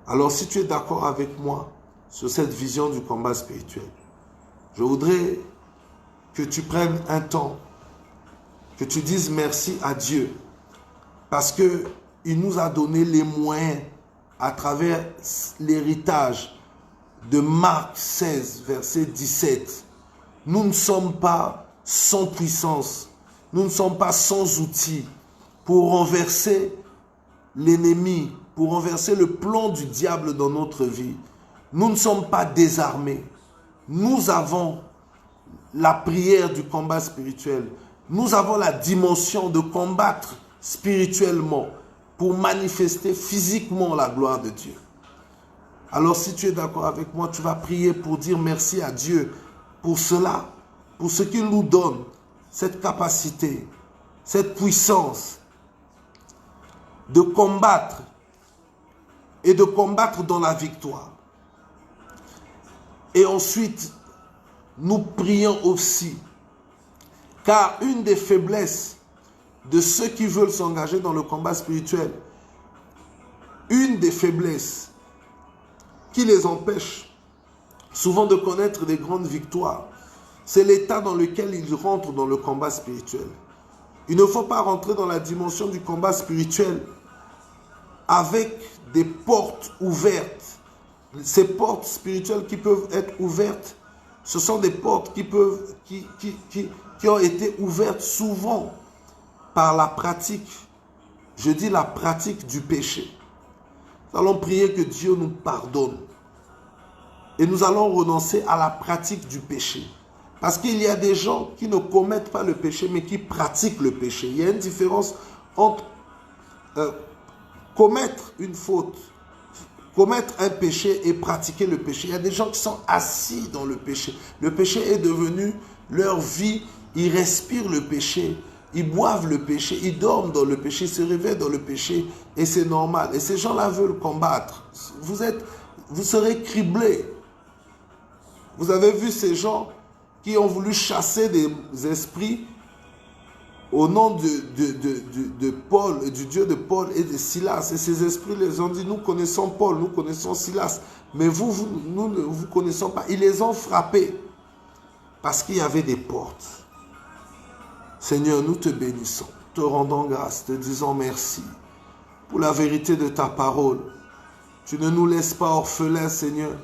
Alors si tu es d'accord avec moi sur cette vision du combat spirituel, je voudrais que tu prennes un temps, que tu dises merci à Dieu, parce qu'il nous a donné les moyens à travers l'héritage de Marc 16, verset 17. Nous ne sommes pas sans puissance, nous ne sommes pas sans outils pour renverser l'ennemi, pour renverser le plan du diable dans notre vie, nous ne sommes pas désarmés. Nous avons la prière du combat spirituel. Nous avons la dimension de combattre spirituellement pour manifester physiquement la gloire de Dieu. Alors si tu es d'accord avec moi, tu vas prier pour dire merci à Dieu pour cela, pour ce qu'il nous donne, cette capacité, cette puissance de combattre et de combattre dans la victoire. Et ensuite, nous prions aussi, car une des faiblesses de ceux qui veulent s'engager dans le combat spirituel, une des faiblesses qui les empêche souvent de connaître des grandes victoires, c'est l'état dans lequel ils rentrent dans le combat spirituel. Il ne faut pas rentrer dans la dimension du combat spirituel avec des portes ouvertes. Ces portes spirituelles qui peuvent être ouvertes, ce sont des portes qui ont été ouvertes souvent par la pratique, je dis la pratique du péché. Nous allons prier que Dieu nous pardonne. Et nous allons renoncer à la pratique du péché. Parce qu'il y a des gens qui ne commettent pas le péché, mais qui pratiquent le péché. Il y a une différence entre commettre une faute, commettre un péché et pratiquer le péché. Il y a des gens qui sont assis dans le péché. Le péché est devenu leur vie. Ils respirent le péché. Ils boivent le péché. Ils dorment dans le péché. Ils se réveillent dans le péché. Et c'est normal. Et ces gens-là veulent combattre. Vous serez criblés. Vous avez vu ces gens qui ont voulu chasser des esprits au nom de Paul, du Dieu de Paul et de Silas. Et ces esprits les ont dit, nous connaissons Paul, nous connaissons Silas, mais nous ne vous connaissons pas. Ils les ont frappés parce qu'il y avait des portes. Seigneur, nous te bénissons, te rendons grâce, te disons merci pour la vérité de ta parole. Tu ne nous laisses pas orphelins, Seigneur.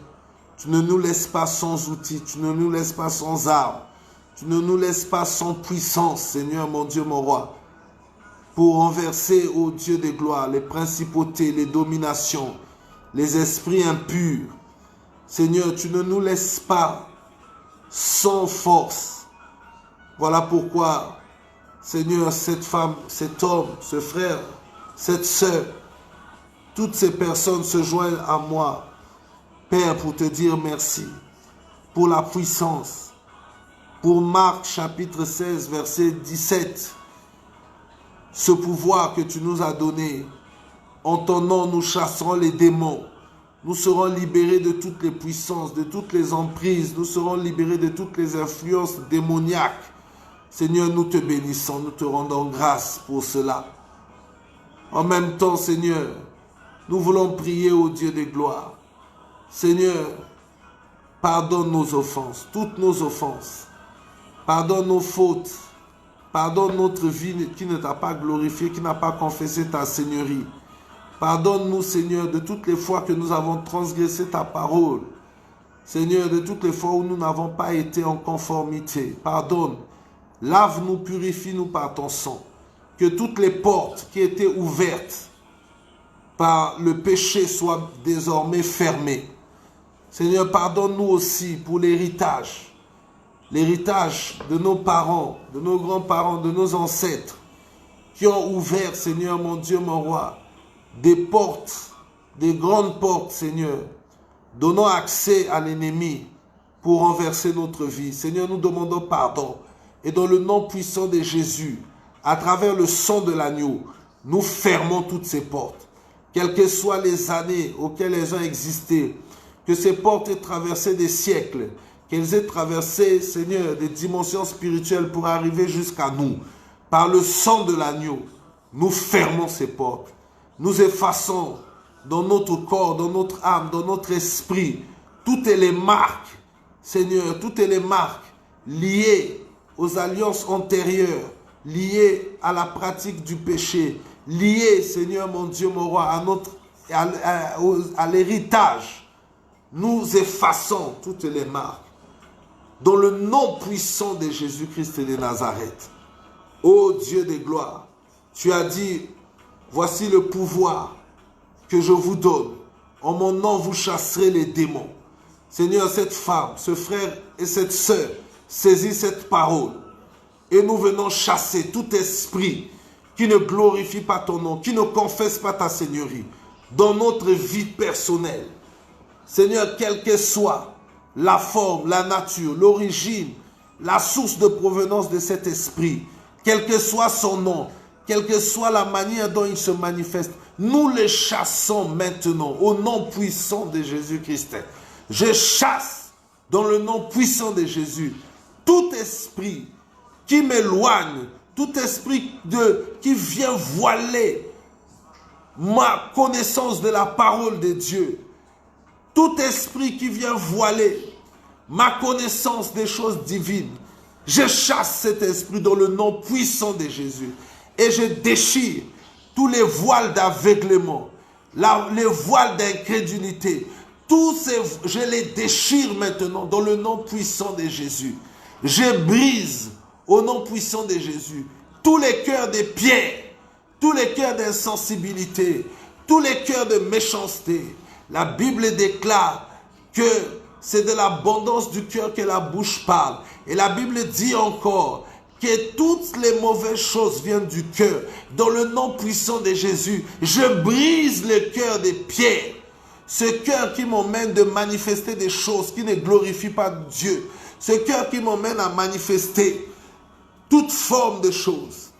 Tu ne nous laisses pas sans outils, tu ne nous laisses pas sans armes, tu ne nous laisses pas sans puissance, Seigneur mon Dieu, mon roi, pour renverser, ô Dieu des gloires, les principautés, les dominations, les esprits impurs. Seigneur, tu ne nous laisses pas sans force. Voilà pourquoi, Seigneur, cette femme, cet homme, ce frère, cette sœur, toutes ces personnes se joignent à moi, Père, pour te dire merci, pour la puissance, pour Marc chapitre 16, verset 17, ce pouvoir que tu nous as donné, en ton nom nous chasserons les démons, nous serons libérés de toutes les puissances, de toutes les emprises, nous serons libérés de toutes les influences démoniaques. Seigneur, nous te bénissons, nous te rendons grâce pour cela. En même temps, Seigneur, nous voulons prier au Dieu des gloires. Seigneur, pardonne nos offenses, toutes nos offenses. Pardonne nos fautes. Pardonne notre vie qui ne t'a pas glorifié, qui n'a pas confessé ta seigneurie. Pardonne-nous, Seigneur, de toutes les fois que nous avons transgressé ta parole. Seigneur, de toutes les fois où nous n'avons pas été en conformité. Pardonne. Lave-nous, purifie-nous par ton sang. Que toutes les portes qui étaient ouvertes par le péché soient désormais fermées. Seigneur, pardonne-nous aussi pour l'héritage de nos parents, de nos grands-parents, de nos ancêtres, qui ont ouvert, Seigneur, mon Dieu, mon roi, des portes, des grandes portes, Seigneur, donnant accès à l'ennemi pour renverser notre vie. Seigneur, nous demandons pardon. Et dans le nom puissant de Jésus, à travers le sang de l'agneau, nous fermons toutes ces portes. Quelles que soient les années auxquelles elles ont existé, que ces portes aient traversé des siècles, qu'elles aient traversé, Seigneur, des dimensions spirituelles pour arriver jusqu'à nous. Par le sang de l'agneau, nous fermons ces portes. Nous effaçons dans notre corps, dans notre âme, dans notre esprit, toutes les marques, Seigneur, toutes les marques liées aux alliances antérieures, liées à la pratique du péché, liées, Seigneur, mon Dieu, mon roi, à l'héritage. Nous effaçons toutes les marques dans le nom puissant de Jésus-Christ de Nazareth. Ô Dieu de gloire, tu as dit, voici le pouvoir que je vous donne. En mon nom, vous chasserez les démons. Seigneur, cette femme, ce frère et cette sœur saisis cette parole. Et nous venons chasser tout esprit qui ne glorifie pas ton nom, qui ne confesse pas ta seigneurie dans notre vie personnelle. Seigneur, quelle que soit la forme, la nature, l'origine, la source de provenance de cet esprit, quel que soit son nom, quelle que soit la manière dont il se manifeste, nous les chassons maintenant au nom puissant de Jésus-Christ. Je chasse dans le nom puissant de Jésus tout esprit qui m'éloigne, tout esprit qui vient voiler ma connaissance de la parole de Dieu, tout esprit qui vient voiler ma connaissance des choses divines. Je chasse cet esprit dans le nom puissant de Jésus et je déchire tous les voiles d'aveuglement, les voiles d'incrédulité. Je les déchire maintenant dans le nom puissant de Jésus. Je brise au nom puissant de Jésus tous les cœurs de pierre, tous les cœurs d'insensibilité, tous les cœurs de méchanceté. La Bible déclare que c'est de l'abondance du cœur que la bouche parle. Et la Bible dit encore que toutes les mauvaises choses viennent du cœur. Dans le nom puissant de Jésus, je brise le cœur de pierre. Ce cœur qui m'emmène de manifester des choses qui ne glorifient pas Dieu. Ce cœur qui m'emmène à manifester toute forme de choses.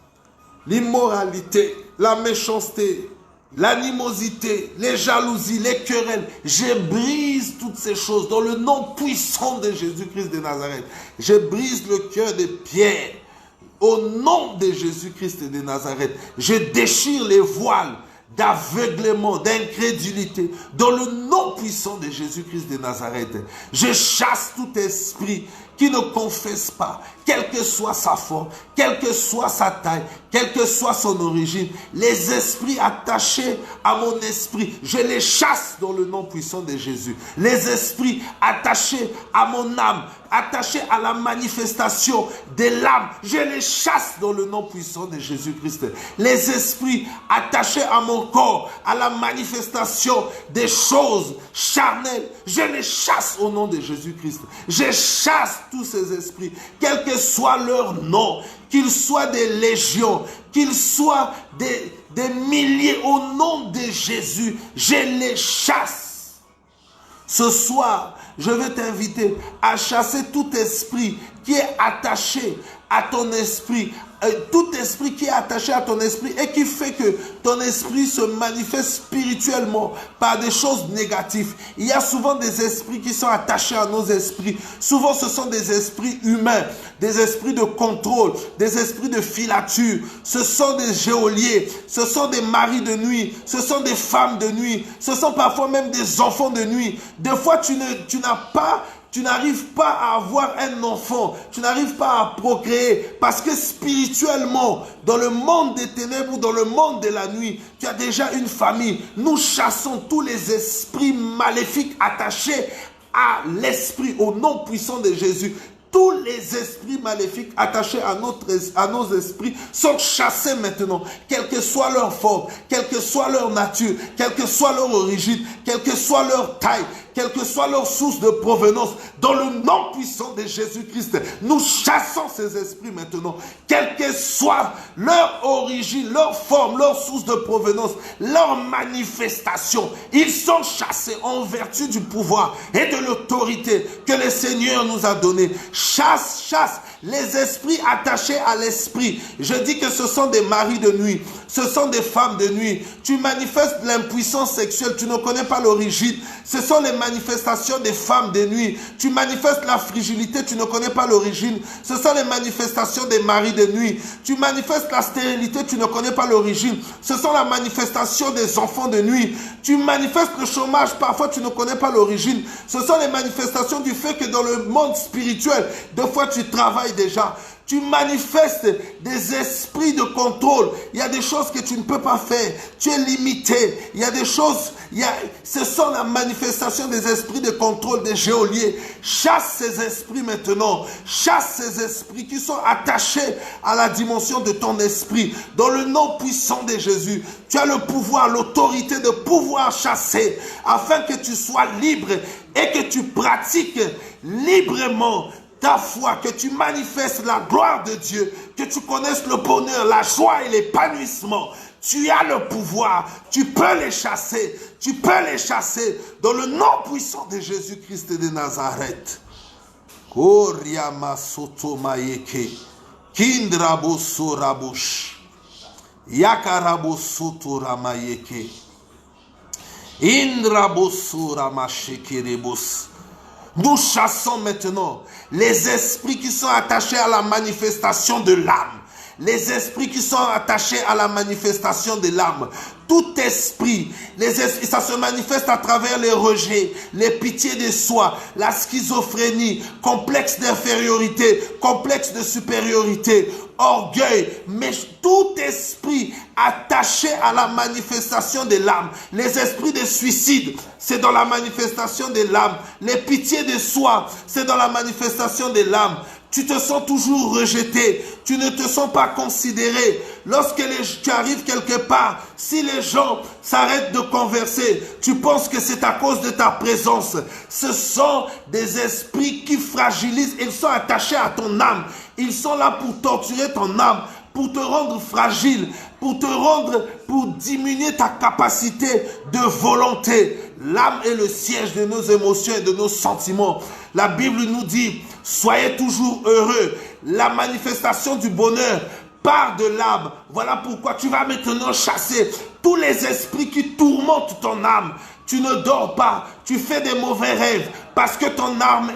L'immoralité, la méchanceté, l'animosité, les jalousies, les querelles. Je brise toutes ces choses dans le nom puissant de Jésus-Christ de Nazareth. Je brise le cœur de pierre au nom de Jésus-Christ de Nazareth. Je déchire les voiles d'aveuglement, d'incrédulité, dans le nom puissant de Jésus-Christ de Nazareth. Je chasse tout esprit qui ne confesse pas, quelle que soit sa forme, quelle que soit sa taille, quelle que soit son origine, les esprits attachés à mon esprit, je les chasse dans le nom puissant de Jésus. Les esprits attachés à mon âme, attachés à la manifestation de l'âme, je les chasse dans le nom puissant de Jésus-Christ. Les esprits attachés à mon corps, à la manifestation des choses charnelles, je les chasse au nom de Jésus-Christ. Je chasse tous ces esprits, quel que soit leur nom, qu'ils soient des légions, qu'ils soient des milliers, au nom de Jésus, je les chasse. Ce soir, je vais t'inviter à chasser tout esprit qui est attaché à ton esprit, tout esprit qui est attaché à ton esprit et qui fait que ton esprit se manifeste spirituellement par des choses négatives. Il y a souvent des esprits qui sont attachés à nos esprits. Souvent, ce sont des esprits humains, des esprits de contrôle, des esprits de filature. Ce sont des geôliers, ce sont des maris de nuit, ce sont des femmes de nuit, ce sont parfois même des enfants de nuit. Des fois, tu n'arrives pas à avoir un enfant, tu n'arrives pas à procréer parce que spirituellement, dans le monde des ténèbres ou dans le monde de la nuit, tu as déjà une famille. Nous chassons tous les esprits maléfiques attachés à l'esprit, au nom puissant de Jésus. Tous les esprits maléfiques attachés à nos esprits sont chassés maintenant, quelle que soit leur forme, quelle que soit leur nature, quelle que soit leur origine, quelle que soit leur taille, quelle que soit leur source de provenance, dans le nom puissant de Jésus-Christ, nous chassons ces esprits maintenant, quelle que soit leur origine, leur forme, leur source de provenance, leur manifestation, ils sont chassés en vertu du pouvoir et de l'autorité que le Seigneur nous a donné. Chasse les esprits attachés à l'esprit. Je dis que ce sont des maris de nuit, ce sont des femmes de nuit. Tu manifestes l'impuissance sexuelle, tu ne connais pas l'origine. Ce sont les manifestations des femmes de nuit. Tu manifestes la fragilité, tu ne connais pas l'origine. Ce sont les manifestations des maris de nuit. Tu manifestes la stérilité, tu ne connais pas l'origine. Ce sont la manifestation des enfants de nuit. Tu manifestes le chômage, parfois tu ne connais pas l'origine. Ce sont les manifestations du fait que dans le monde spirituel, des fois tu travailles déjà. Tu manifestes des esprits de contrôle. Il y a des choses que tu ne peux pas faire. Tu es limité. Il y a des choses, ce sont la manifestation des esprits de contrôle des geôliers. Chasse ces esprits maintenant. Chasse ces esprits qui sont attachés à la dimension de ton esprit. Dans le nom puissant de Jésus, tu as le pouvoir, l'autorité de pouvoir chasser afin que tu sois libre et que tu pratiques librement ta foi, que tu manifestes la gloire de Dieu, que tu connaisses le bonheur, la joie et l'épanouissement. Tu as le pouvoir, tu peux les chasser dans le nom puissant de Jésus-Christ de Nazareth. Koriama soto mayeke, kindrabo sorabush, yakarabo soto ramayeke, indrabo soramashekerebus. Nous chassons maintenant les esprits qui sont attachés à la manifestation de l'âme. Les esprits qui sont attachés à la manifestation de l'âme. Tout esprit, ça se manifeste à travers les rejets, les pitiés de soi, la schizophrénie, complexe d'infériorité, complexe de supériorité, orgueil, mais tout esprit attaché à la manifestation de l'âme. Les esprits de suicide, c'est dans la manifestation de l'âme. Les pitiés de soi, c'est dans la manifestation de l'âme. Tu te sens toujours rejeté, tu ne te sens pas considéré. Lorsque tu arrives quelque part, si les gens s'arrêtent de converser, tu penses que c'est à cause de ta présence. Ce sont des esprits qui fragilisent, ils sont attachés à ton âme. Ils sont là pour torturer ton âme, pour te rendre fragile, pour diminuer ta capacité de volonté. L'âme est le siège de nos émotions et de nos sentiments. La Bible nous dit, soyez toujours heureux. La manifestation du bonheur part de l'âme. Voilà pourquoi tu vas maintenant chasser tous les esprits qui tourmentent ton âme. Tu ne dors pas, tu fais des mauvais rêves parce que ton âme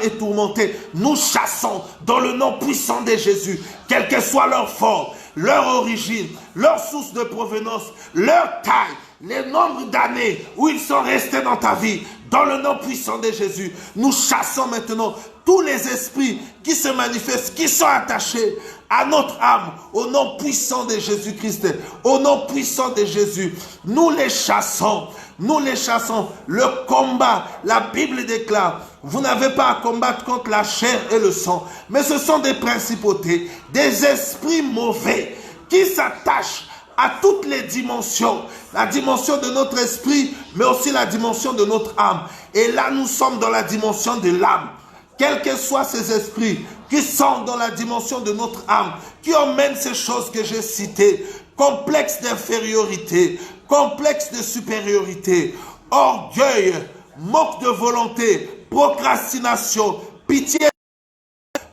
est tourmentée. Nous chassons dans le nom puissant de Jésus, quelle que soit leur forme, leur origine, leur source de provenance, leur taille, les nombres d'années où ils sont restés dans ta vie. Dans le nom puissant de Jésus, nous chassons maintenant tous les esprits qui se manifestent, qui sont attachés à notre âme, au nom puissant de Jésus-Christ, au nom puissant de Jésus. Nous les chassons. Nous les chassons. Le combat, la Bible déclare, vous n'avez pas à combattre contre la chair et le sang, mais ce sont des principautés, des esprits mauvais qui s'attachent à toutes les dimensions, la dimension de notre esprit, mais aussi la dimension de notre âme. Et là, nous sommes dans la dimension de l'âme. Quels que soient ces esprits qui sont dans la dimension de notre âme, qui emmènent ces choses que j'ai citées, complexe d'infériorité, complexe de supériorité, orgueil, manque de volonté, procrastination, pitié,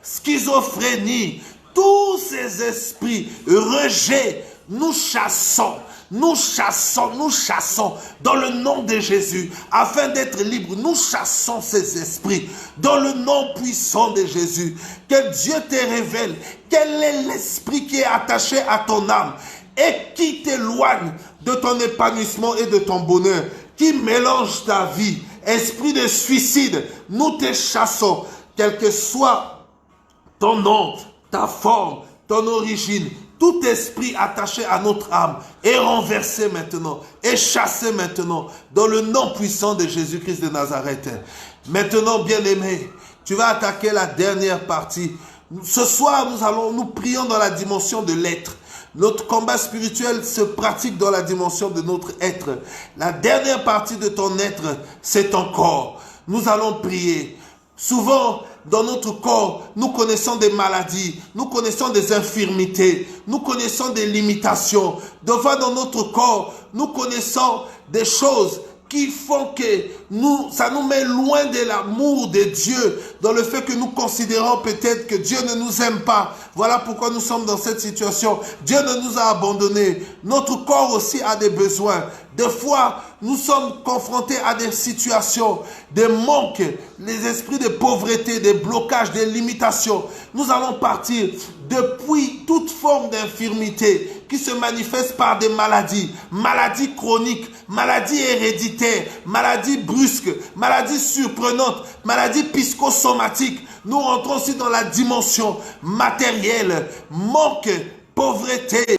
schizophrénie, tous ces esprits, rejet, nous chassons dans le nom de Jésus, afin d'être libres. Nous chassons ces esprits dans le nom puissant de Jésus. Que Dieu te révèle quel est l'esprit qui est attaché à ton âme et qui t'éloigne de ton épanouissement et de ton bonheur, qui mélange ta vie. Esprit de suicide, nous te chassons, quel que soit ton nom, ta forme, ton origine. Tout esprit attaché à notre âme est renversé maintenant, est chassé maintenant, dans le nom puissant de Jésus-Christ de Nazareth. Maintenant, bien-aimé, tu vas attaquer la dernière partie. Ce soir, nous prions dans la dimension de l'être. Notre combat spirituel se pratique dans la dimension de notre être. La dernière partie de ton être, c'est ton corps. Nous allons prier. Souvent, dans notre corps, nous connaissons des maladies, nous connaissons des infirmités, nous connaissons des limitations. Devant dans notre corps, nous connaissons des choses qui font que ça nous met loin de l'amour de Dieu, dans le fait que nous considérons peut-être que Dieu ne nous aime pas. Voilà pourquoi nous sommes dans cette situation. Dieu ne nous a abandonnés. Notre corps aussi a des besoins. Des fois, nous sommes confrontés à des situations, des manques, les esprits de pauvreté, des blocages, des limitations. Nous allons partir depuis toute forme d'infirmité qui se manifestent par des maladies, maladies chroniques, maladies héréditaires, maladies brusques, maladies surprenantes, maladies psychosomatiques. Nous rentrons aussi dans la dimension matérielle, manque, pauvreté,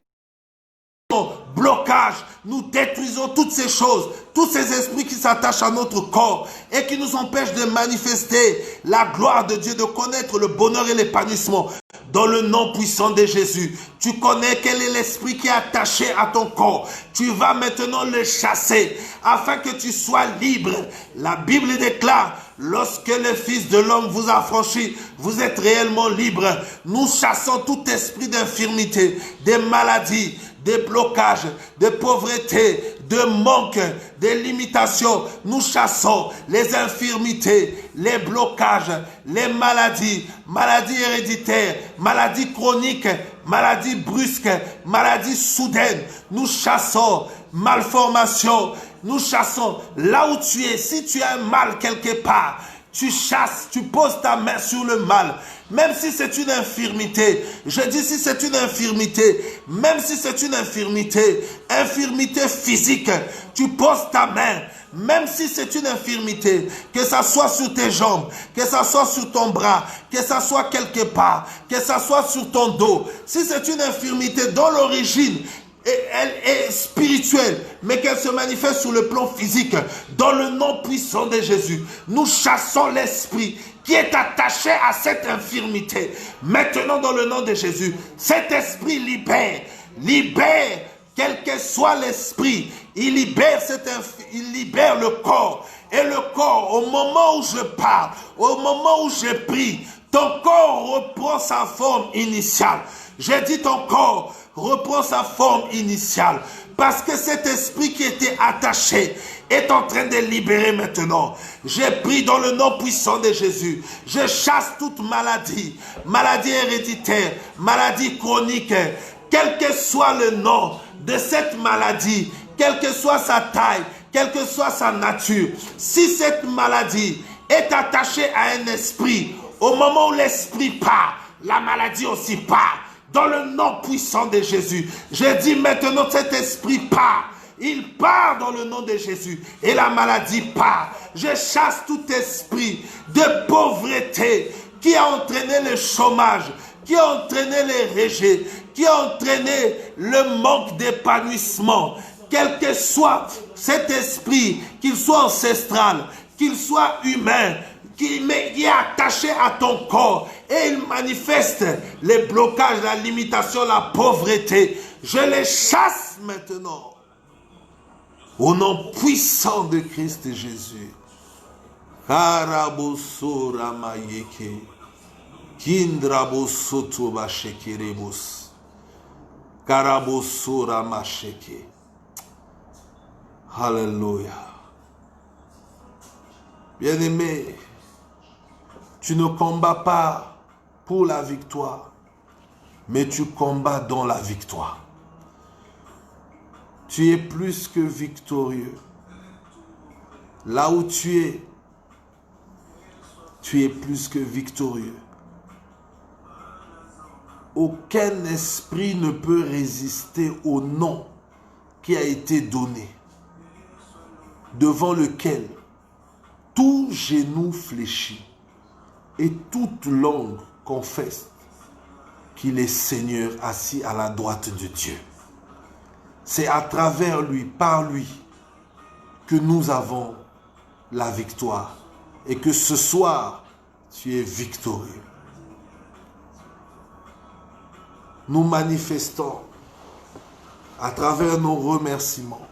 blocage. Nous détruisons toutes ces choses, tous ces esprits qui s'attachent à notre corps et qui nous empêchent de manifester la gloire de Dieu, de connaître le bonheur et l'épanouissement. Dans le nom puissant de Jésus, tu connais quel est l'esprit qui est attaché à ton corps. Tu vas maintenant le chasser afin que tu sois libre. La Bible déclare, lorsque le Fils de l'homme vous a franchi, vous êtes réellement libre. Nous chassons tout esprit d'infirmité, des maladies, des blocages, de pauvreté, de manque, des limitations. Nous chassons les infirmités, les blocages, les maladies, maladies héréditaires, maladies chroniques, maladies brusques, maladies soudaines. Nous chassons malformations. Nous chassons là où tu es. Si tu as un mal quelque part, tu chasses, tu poses ta main sur le mal. Même si c'est une infirmité, je dis si c'est une infirmité, même si c'est une infirmité physique, tu poses ta main. Même si c'est une infirmité, que ça soit sur tes jambes, que ça soit sur ton bras, que ça soit quelque part, que ça soit sur ton dos. Si c'est une infirmité dont l'origine elle est spirituelle, mais qu'elle se manifeste sur le plan physique, dans le nom puissant de Jésus, nous chassons l'esprit qui est attaché à cette infirmité. Maintenant, dans le nom de Jésus, cet esprit libère, quel que soit l'esprit, il libère le corps. Et le corps, au moment où je parle, au moment où je prie, ton corps reprend sa forme initiale. J'ai dit ton corps reprend sa forme initiale. Parce que cet esprit qui était attaché est en train de libérer maintenant. J'ai pris dans le nom puissant de Jésus. Je chasse toute maladie, maladie héréditaire, maladie chronique, quel que soit le nom de cette maladie, quelle que soit sa taille, quelle que soit sa nature. Si cette maladie est attachée à un esprit, au moment où l'esprit part, la maladie aussi part. Dans le nom puissant de Jésus, je dis maintenant cet esprit part. Il part dans le nom de Jésus et la maladie part. Je chasse tout esprit de pauvreté qui a entraîné le chômage, qui a entraîné les rejets, qui a entraîné le manque d'épanouissement. Quel que soit cet esprit, qu'il soit ancestral, qu'il soit humain, qui est attaché à ton corps et il manifeste les blocages, la limitation, la pauvreté. Je les chasse maintenant. Au nom puissant de Christ Jésus. Karabosora mayeke. Kindrabosoto bashekerebos. Karabosora masheke. Alléluia. Bien-aimé, tu ne combats pas pour la victoire, mais tu combats dans la victoire. Tu es plus que victorieux. Là où tu es plus que victorieux. Aucun esprit ne peut résister au nom qui a été donné, devant lequel tout genou fléchit et toute langue confesse qu'il est Seigneur assis à la droite de Dieu. C'est à travers lui, par lui, que nous avons la victoire et que ce soir, tu es victorieux. Nous manifestons à travers nos remerciements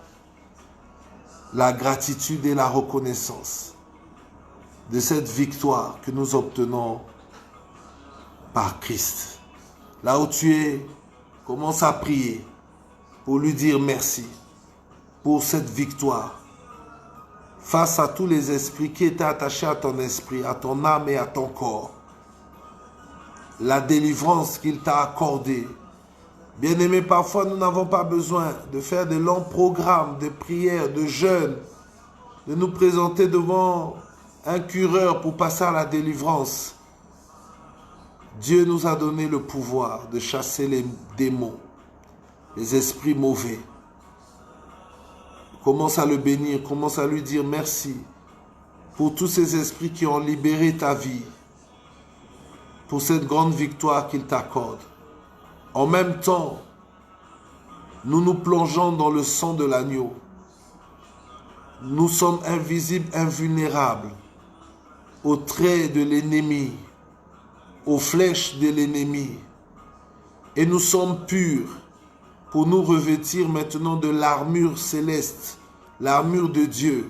la gratitude et la reconnaissance de cette victoire que nous obtenons par Christ. Là où tu es, commence à prier pour lui dire merci pour cette victoire face à tous les esprits qui étaient attachés à ton esprit, à ton âme et à ton corps. La délivrance qu'il t'a accordée. Bien-aimé, parfois nous n'avons pas besoin de faire de longs programmes de prières, de jeûnes, de nous présenter devant un cureur pour passer à la délivrance. Dieu nous a donné le pouvoir de chasser les démons les esprits mauvais. Commence à le bénir, commence à lui dire merci pour tous ces esprits qui ont libéré ta vie, pour cette grande victoire qu'il t'accorde. En même temps, nous nous plongeons dans le sang de l'agneau. Nous sommes invisibles, invulnérables aux traits de l'ennemi, aux flèches de l'ennemi. Et nous sommes purs pour nous revêtir maintenant de l'armure céleste, l'armure de Dieu,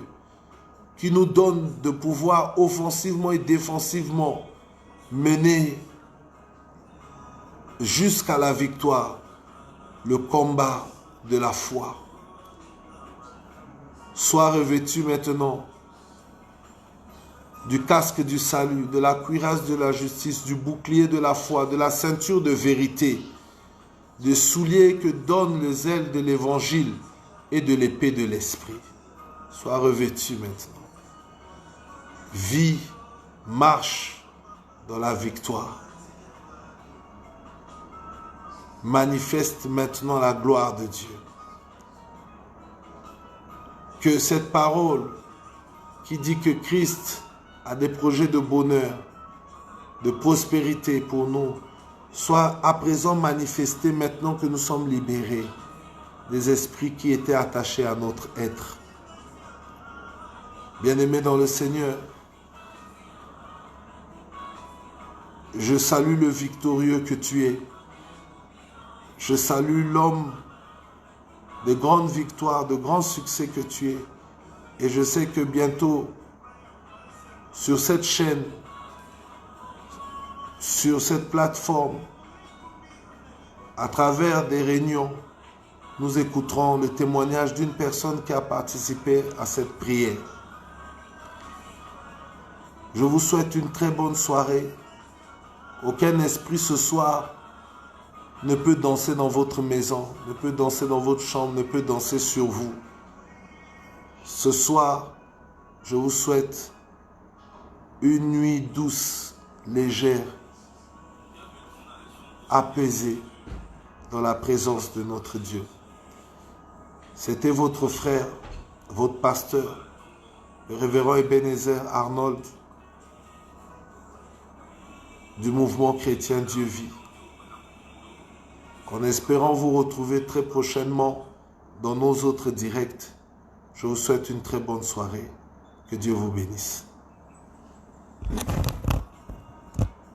qui nous donne de pouvoir offensivement et défensivement mener jusqu'à la victoire le combat de la foi. Sois revêtu maintenant du casque du salut, de la cuirasse de la justice, du bouclier de la foi, de la ceinture de vérité, des souliers que donnent les ailes de l'évangile et de l'épée de l'esprit. Sois revêtu maintenant. Vis, marche dans la victoire. Manifeste maintenant la gloire de Dieu. Que cette parole qui dit que Christ a des projets de bonheur, de prospérité pour nous, soit à présent manifestée maintenant que nous sommes libérés des esprits qui étaient attachés à notre être. Bien-aimés dans le Seigneur, je salue le victorieux que tu es. Je salue l'homme de grandes victoires, de grands succès que tu es. Et je sais que bientôt, sur cette chaîne, sur cette plateforme, à travers des réunions, nous écouterons le témoignage d'une personne qui a participé à cette prière. Je vous souhaite une très bonne soirée. Aucun esprit ce soir ne peut danser dans votre maison, ne peut danser dans votre chambre, ne peut danser sur vous. Ce soir, je vous souhaite une nuit douce, légère, apaisée dans la présence de notre Dieu. C'était votre frère, votre pasteur, le révérend Ebenezer Arnold du mouvement chrétien Dieu vit. En espérant vous retrouver très prochainement dans nos autres directs, je vous souhaite une très bonne soirée. Que Dieu vous bénisse.